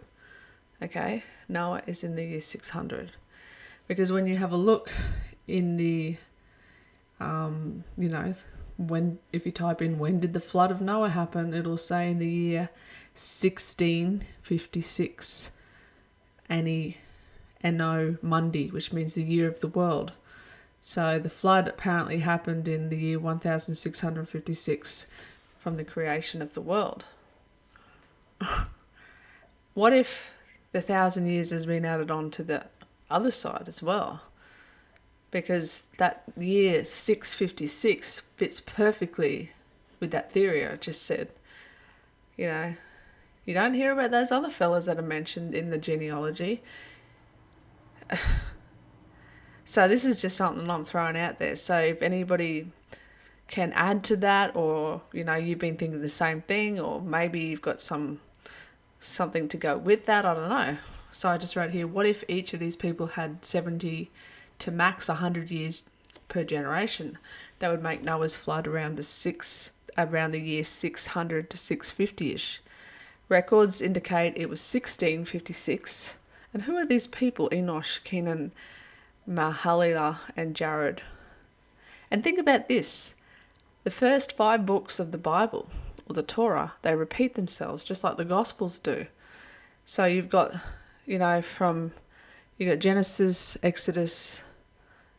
Okay, Noah is in the year 600. Because when you have a look in the, if you type in when did the flood of Noah happen, it'll say in the year 1656 Anno Mundi, which means the year of the world. So the flood apparently happened in the year 1656 from the creation of the world. What if the 1,000 years has been added on to the other side as well? Because that year 656 fits perfectly with that theory I just said. You don't hear about those other fellas that are mentioned in the genealogy. So this is just something I'm throwing out there. So if anybody can add to that, or you've been thinking the same thing, or maybe you've got something to go with that, I don't know. So I just wrote here, what if each of these people had 70 to max 100 years per generation? That would make Noah's flood around the year 600 to 650-ish. Records indicate it was 1656. And who are these people? Enosh, Kenan, Mahalalel, and Jared. And think about this. The first 5 books of the Bible, or the Torah, they repeat themselves just like the Gospels do. So you've got, you've got Genesis, Exodus,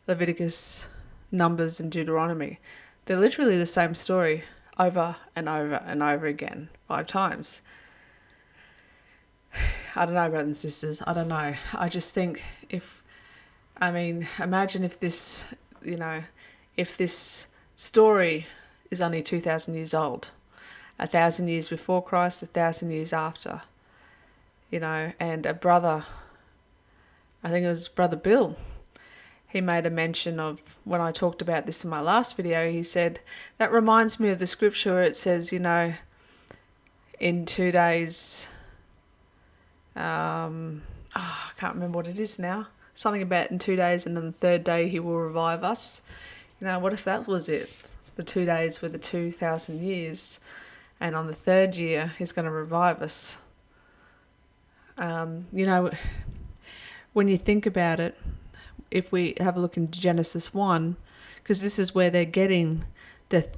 Leviticus, Numbers, and Deuteronomy. They're literally the same story over and over and over again, 5 times. I don't know, brothers and sisters. I don't know. I just think imagine if this, if this story is only 2,000 years old, 1,000 years before Christ, 1,000 years after, and a brother, I think it was Brother Bill, he made a mention of, when I talked about this in my last video, he said, that reminds me of the scripture where it says, in 2 days, I can't remember what it is now, something about in 2 days and on the third day he will revive us. What if that was it? The 2 days were the 2,000 years, and on the third year he's going to revive us. When you think about it, if we have a look in Genesis 1, because this is where they're getting the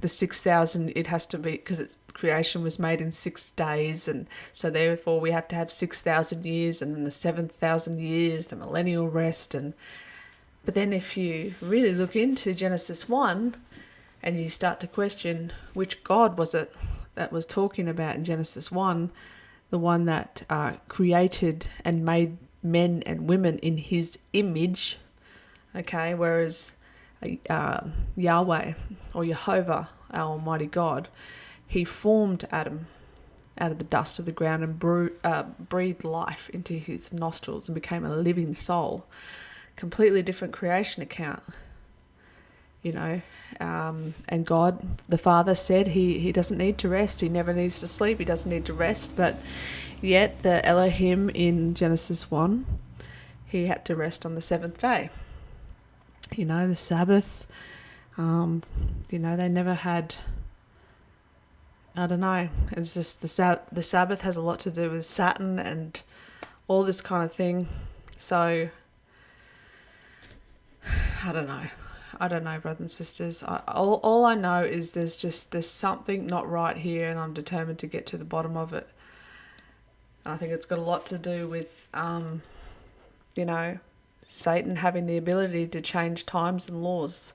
6,000, it has to be, because creation was made in 6 days, and so therefore we have to have 6,000 years, and then the 7,000 years, the millennial rest. But then if you really look into Genesis 1 and you start to question which God was it that was talking about in Genesis 1, the one that created and made men and women in his image, okay, whereas Yahweh or Jehovah, our Almighty God, he formed Adam out of the dust of the ground and breathed life into his nostrils and became a living soul. Completely different creation account, and God, the Father, said he doesn't need to rest. He never needs to sleep. He doesn't need to rest. But yet the Elohim in Genesis 1, he had to rest on the 7th day. The Sabbath, they never had, I don't know, it's just the Sabbath has a lot to do with Saturn and all this kind of thing. So, I don't know, brothers and sisters. All I know is there's something not right here, and I'm determined to get to the bottom of it. And I think it's got a lot to do with, Satan having the ability to change times and laws.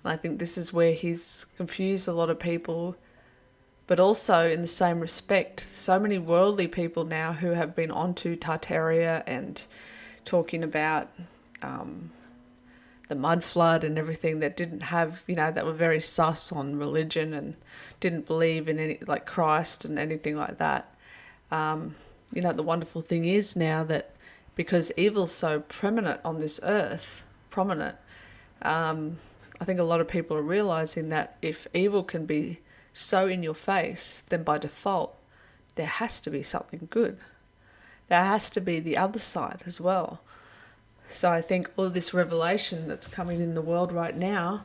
And I think this is where he's confused a lot of people. But also, in the same respect, so many worldly people now who have been onto Tartaria and talking about the mud flood and everything, that didn't have, that were very sus on religion and didn't believe in any, like Christ and anything like that. The wonderful thing is now that because evil's so prominent on this earth, I think a lot of people are realising that if evil can be so in your face, then by default, there has to be something good. There has to be the other side as well. So I think all this revelation that's coming in the world right now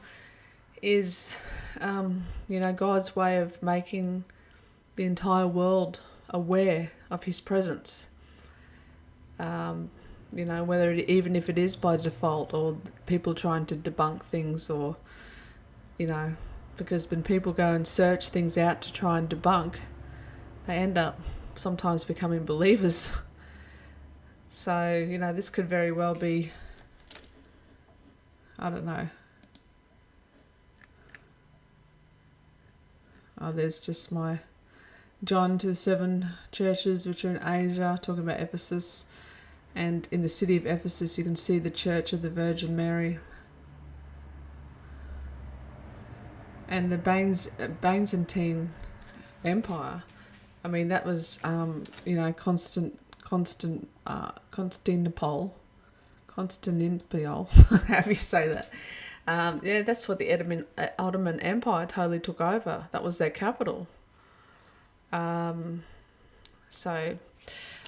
is, God's way of making the entire world aware of his presence. even if it is by default or people trying to debunk things, or, because when people go and search things out to try and debunk, they end up sometimes becoming believers. So, this could very well be, I don't know. Oh, there's just my John to the 7 churches which are in Asia, talking about Ephesus. And in the city of Ephesus, you can see the Church of the Virgin Mary. And the Byzantine Empire, I mean, that was, Constantinople, however you say that. That's what the Ottoman Empire totally took over. That was their capital. So,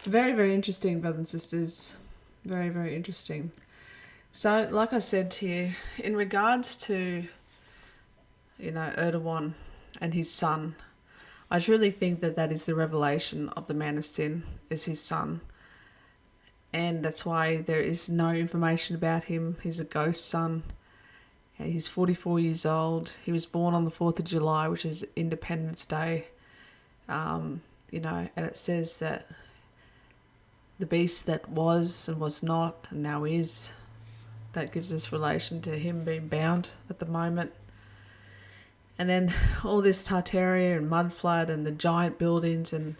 very, very interesting, brothers and sisters. Very, very interesting. So, like I said to you, in regards to, Erdogan and his son, I truly think that is the revelation of the man of sin, is his son. And that's why there is no information about him. He's a ghost son. And he's 44 years old. He was born on the 4th of July, which is Independence Day. And it says that the beast that was and was not and now is, that gives us relation to him being bound at the moment. And then all this Tartaria and mud flood and the giant buildings, and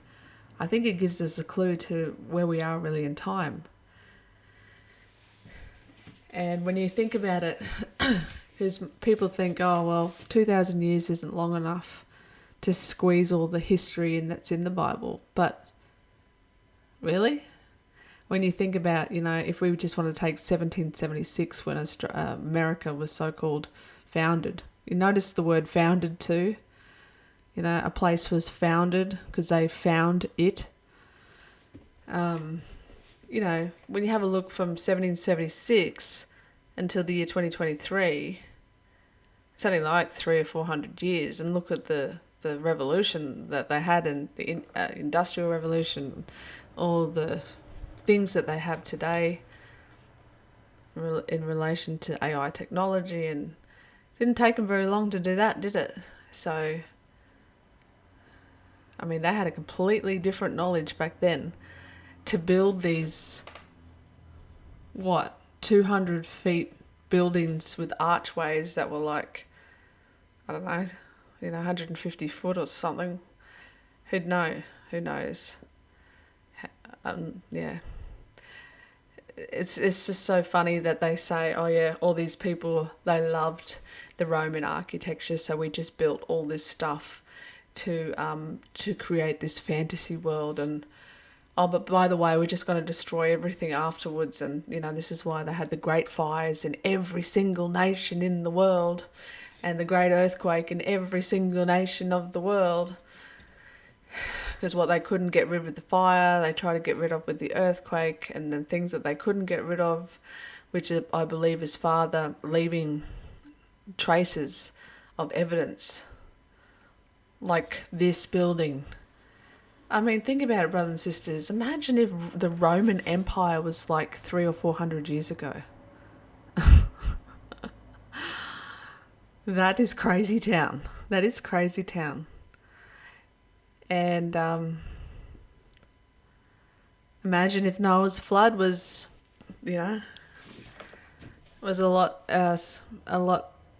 I think it gives us a clue to where we are really in time. And when you think about it, because people think, 2,000 years isn't long enough to squeeze all the history in that's in the Bible. But really? When you think about, if we just want to take 1776 when America was so-called founded, you notice the word founded too. A place was founded because they found it. When you have a look from 1776 until the year 2023, it's only like 300 or 400 years. And look at the revolution that they had, in the Industrial Revolution, all the things that they have today in relation to AI technology, and it didn't take them very long to do that, did it? So, I mean, they had a completely different knowledge back then to build these, 200 feet buildings with archways that were like, I don't know, 150 foot or something. Who'd know? Who knows? It's just so funny that they say, all these people, they loved the Roman architecture, so we just built all this stuff to create this fantasy world, and but by the way, we're just going to destroy everything afterwards, and this is why they had the great fires in every single nation in the world, and the great earthquake in every single nation of the world. Because what they couldn't get rid of the fire, they tried to get rid of with the earthquake, and then things that they couldn't get rid of, which I believe is Father leaving traces of evidence, like this building. I mean, think about it, brothers and sisters. Imagine if the Roman Empire was like 300 or 400 years ago. That is crazy town. That is crazy town. And imagine if Noah's flood was, was a lot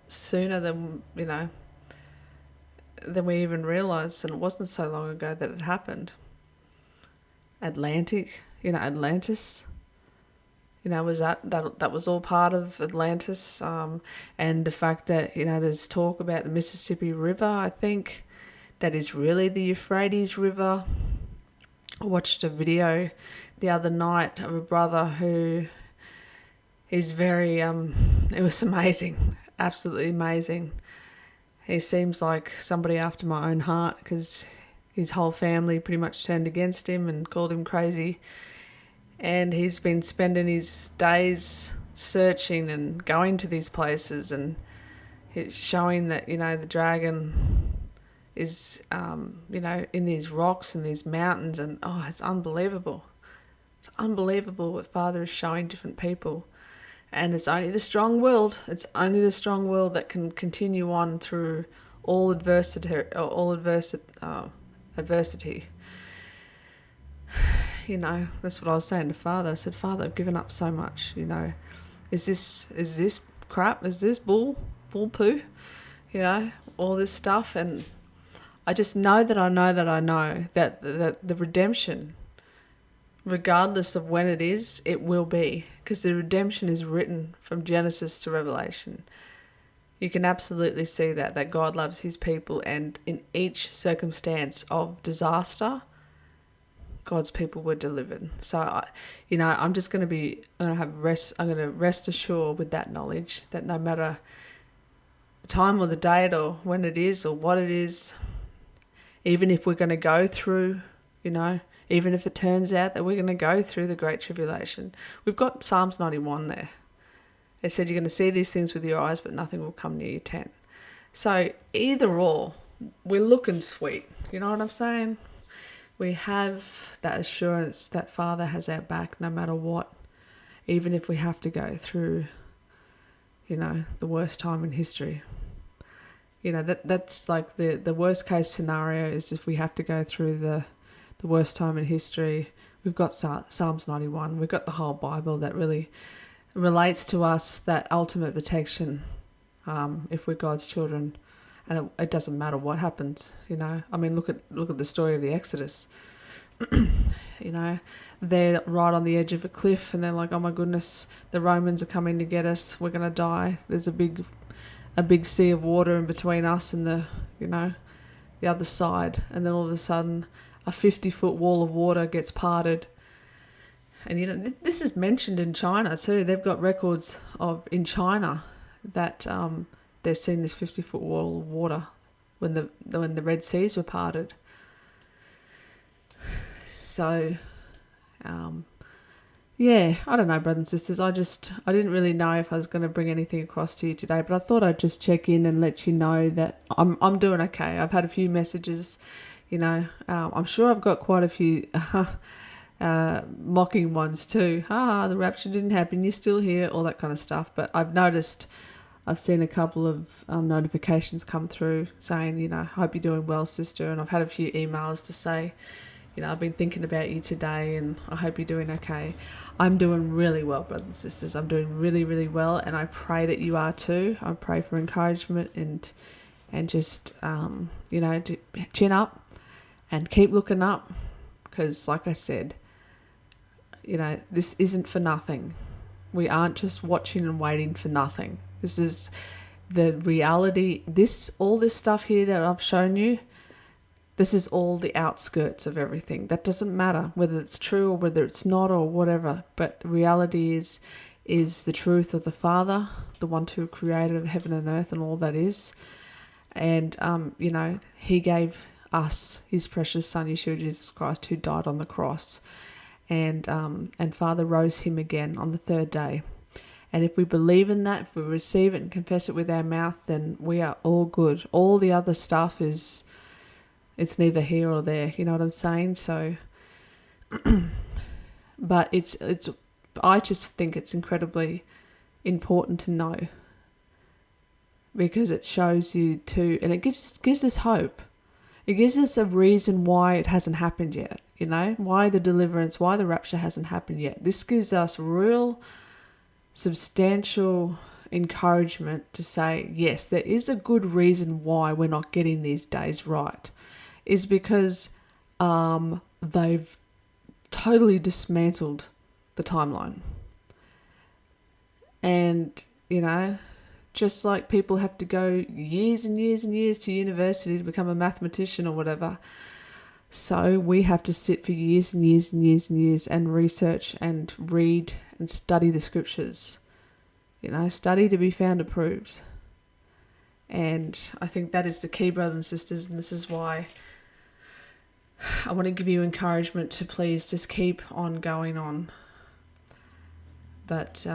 sooner than than we even realised, and it wasn't so long ago that it happened. Atlantis, was that was all part of Atlantis, and the fact that there's talk about the Mississippi River, I think, that is really the Euphrates River. I watched a video the other night of a brother who is very, it was amazing, absolutely amazing. He seems like somebody after my own heart, because his whole family pretty much turned against him and called him crazy. And he's been spending his days searching and going to these places, and showing that, the dragon is, in these rocks and these mountains, and it's unbelievable. unbelievable what Father is showing different people. And it's only the strong-willed. It's only the strong-willed that can continue on through all adversity. You know, that's what I was saying to Father. I said, Father, I've given up so much. You know, is this crap? Is this bull poo? You know, all this stuff. And I just know that the redemption, regardless of when it is, it will be, because the redemption is written from Genesis to Revelation. You can absolutely see that God loves his people, and in each circumstance of disaster, God's people were delivered. So, I'm going to rest assured with that knowledge that no matter the time or the date or when it is or what it is, even if we're going to go through, even if it turns out that we're going to go through the Great Tribulation, we've got Psalms 91 there. It said you're going to see these things with your eyes, but nothing will come near your tent. So either or, we're looking sweet. You know what I'm saying? We have that assurance that Father has our back no matter what, even if we have to go through, the worst time in history. That's like the worst case scenario is if we have to go through the worst time in history. We've got Psalms 91. We've got the whole Bible that really relates to us, that ultimate protection, if we're God's children. And it doesn't matter what happens, I mean, look at the story of the Exodus. They're right on the edge of a cliff, and they're like, oh my goodness, the Romans are coming to get us. We're going to die. There's a big sea of water in between us and the other side. And then all of a sudden, a 50-foot wall of water gets parted. And this is mentioned in China too. They've got records in China that they've seen this 50-foot wall of water when the Red Seas were parted. So, I don't know, brothers and sisters. I didn't really know if I was going to bring anything across to you today, but I thought I'd just check in and let you know that I'm doing okay. I've had a few messages, I'm sure I've got quite a few mocking ones too. The rapture didn't happen, you're still here, all that kind of stuff. But I've seen a couple of notifications come through saying, I hope you're doing well, sister. And I've had a few emails to say, I've been thinking about you today and I hope you're doing okay. I'm doing really well, brothers and sisters. I'm doing really, really well, and I pray that you are too. I pray for encouragement and just, to chin up and keep looking up, because like I said, this isn't for nothing. We aren't just watching and waiting for nothing. This is the reality. All this stuff here that I've shown you, this is all the outskirts of everything. That doesn't matter whether it's true or whether it's not or whatever. But the reality is the truth of the Father, the one who created heaven and earth and all that is. And, he gave us his precious Son, Yeshua Jesus Christ, who died on the cross. And Father rose him again on the third day. And if we believe in that, if we receive it and confess it with our mouth, then we are all good. All the other stuff it's neither here or there. You know what I'm saying? So, but I just think it's incredibly important to know, because it shows you too, and it gives us hope. It gives us a reason why it hasn't happened yet. Why the deliverance, why the rapture hasn't happened yet. This gives us real substantial encouragement to say, yes, there is a good reason why we're not getting these days right. Is because they've totally dismantled the timeline. And, just like people have to go years and years and years to university to become a mathematician or whatever, so we have to sit for years and years and years and years and research and read and study the scriptures. Study to be found approved. And I think that is the key, brothers and sisters, and this is why I want to give you encouragement to please just keep on going on. But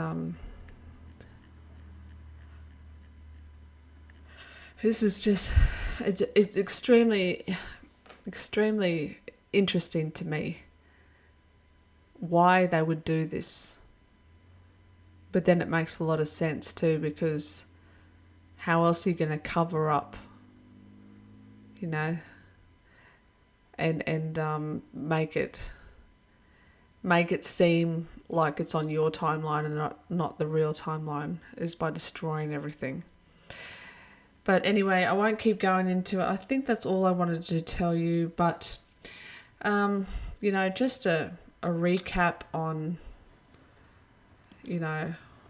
this is just, it's extremely, extremely interesting to me why they would do this. But then it makes a lot of sense too, because how else are you going to cover up, and make it seem like it's on your timeline and not the real timeline, is by destroying everything. But anyway, I won't keep going into it. I think that's all I wanted to tell you. But, just a recap on,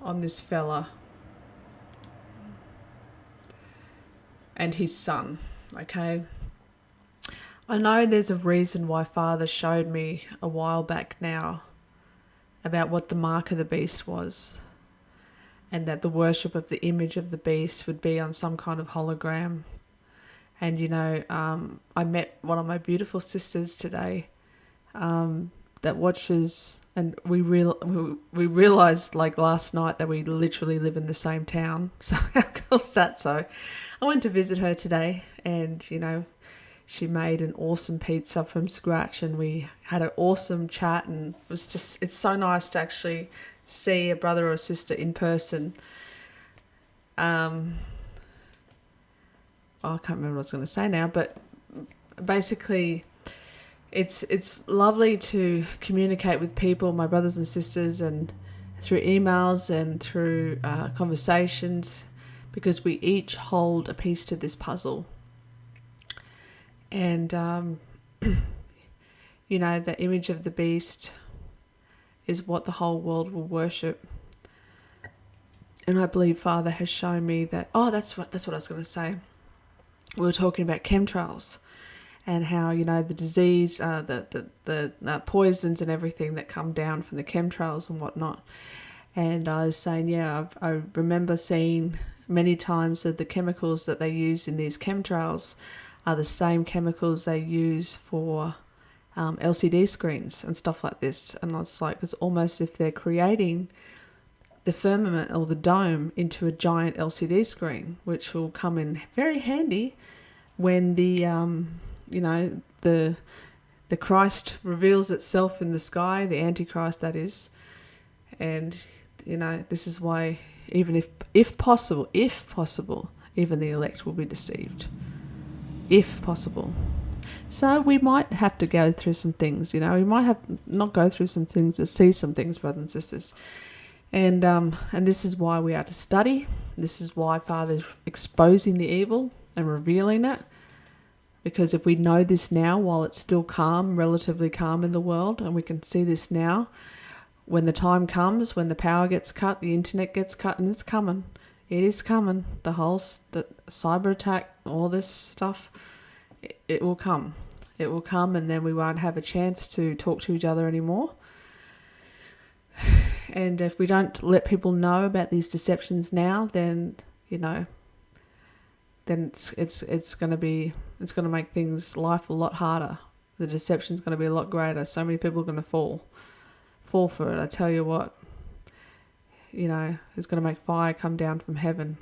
on this fella and his son, okay? I know there's a reason why Father showed me a while back now about what the mark of the beast was, and that the worship of the image of the beast would be on some kind of hologram. And, I met one of my beautiful sisters today that watches, and we realised like last night that we literally live in the same town. So how cool is that? So I went to visit her today, and, she made an awesome pizza from scratch, and we had an awesome chat, and it's so nice to actually see a brother or sister in person. I can't remember what I was going to say now, but basically it's lovely to communicate with people, my brothers and sisters, and through emails and through conversations, because we each hold a piece to this puzzle. And, the image of the beast is what the whole world will worship. And I believe Father has shown me that, that's what I was going to say. We were talking about chemtrails and how, the disease, the poisons and everything that come down from the chemtrails and whatnot. And I was saying, I remember seeing many times that the chemicals that they use in these chemtrails are the same chemicals they use for LCD screens and stuff like this. And I was like, it's almost if they're creating the firmament or the dome into a giant LCD screen, which will come in very handy when the Christ reveals itself in the sky, the Antichrist that is. And, this is why even if possible, even the elect will be deceived. If possible. So we might have to go through some things, we might have not go through some things, but see some things, brothers and sisters. And this is why we are to study. This is why Father's exposing the evil and revealing it. Because if we know this now, while it's still calm, relatively calm in the world, and we can see this now, when the time comes, when the power gets cut, the internet gets cut, and it's coming. It is coming. The cyber attack, all this stuff, it will come. It will come, and then we won't have a chance to talk to each other anymore. And if we don't let people know about these deceptions now, then it's going to make life a lot harder. The deception's going to be a lot greater. So many people are going to fall for it. I tell you what. It's going to make fire come down from heaven.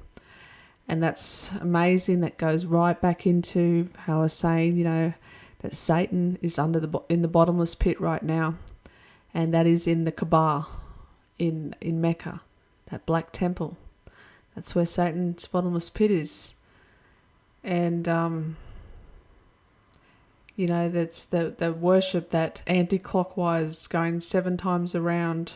And that's amazing. That goes right back into how I was saying, that Satan is in the bottomless pit right now. And that is in the Kaaba in Mecca, that black temple. That's where Satan's bottomless pit is. And, that's the worship that anti-clockwise going 7 times around.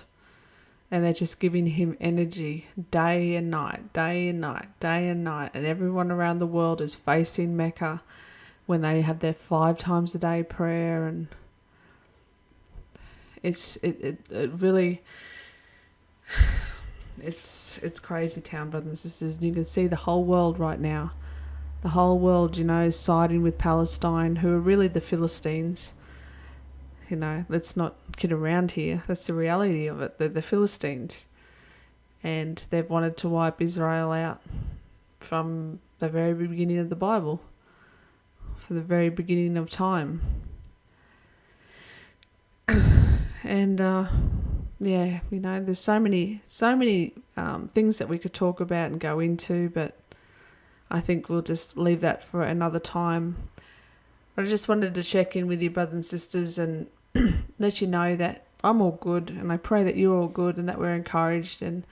And they're just giving him energy day and night, day and night, day and night. And everyone around the world is facing Mecca when they have their 5 times a day prayer. And it really, it's crazy town, brothers and sisters. You can see the whole world right now. The whole world, siding with Palestine, who are really the Philistines. Let's not kid around here. That's the reality of it. They're the Philistines. And they've wanted to wipe Israel out from the very beginning of the Bible, for the very beginning of time. And, there's so many things that we could talk about and go into, but I think we'll just leave that for another time. I just wanted to check in with you, brothers and sisters, and let you know that I'm all good, and I pray that you're all good and that we're encouraged. And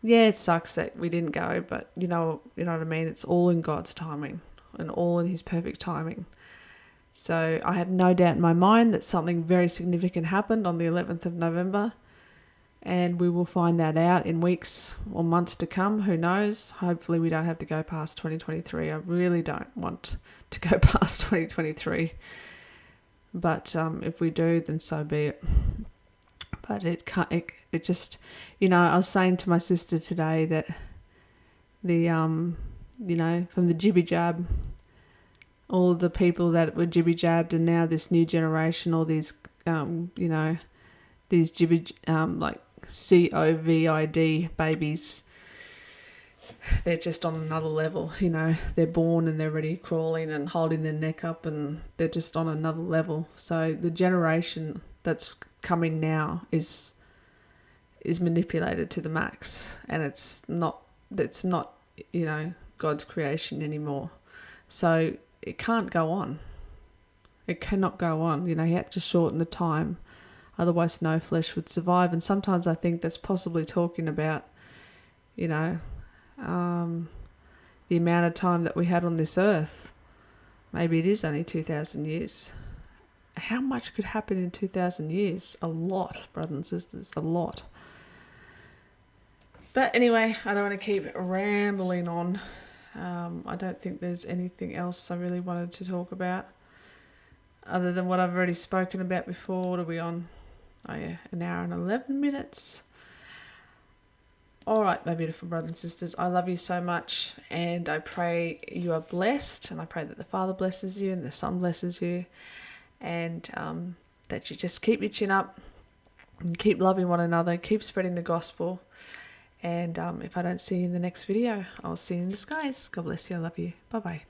yeah, it sucks that we didn't go, but you know what I mean. It's all in God's timing and all in His perfect timing. So I have no doubt in my mind that something very significant happened on the 11th of November, and we will find that out in weeks or months to come. Who knows? Hopefully we don't have to go past 2023. I really don't want to go past 2023. But if we do, then so be it. But it can't. It just, I was saying to my sister today that the from the jibby jab, all of the people that were jibby jabbed, and now this new generation, all these these jibby like COVID babies, they're just on another level. They're born and they're already crawling and holding their neck up, and they're just on another level. So the generation that's coming now is manipulated to the max, and it's not God's creation anymore. So it can't go on. It cannot go on. He had to shorten the time, otherwise no flesh would survive. And sometimes I think that's possibly talking about the amount of time that we had on this earth. Maybe it is only 2,000 years. How much could happen in 2,000 years? A lot, brothers and sisters, a lot. But anyway, I don't want to keep rambling on. I don't think there's anything else I really wanted to talk about other than what I've already spoken about before. What are we on? Oh yeah, an hour and 11 minutes. All right, my beautiful brothers and sisters, I love you so much, and I pray you are blessed, and I pray that the Father blesses you and the Son blesses you, and that you just keep your chin up and keep loving one another, keep spreading the gospel. And if I don't see you in the next video, I'll see you in the skies. God bless you. I love you. Bye-bye.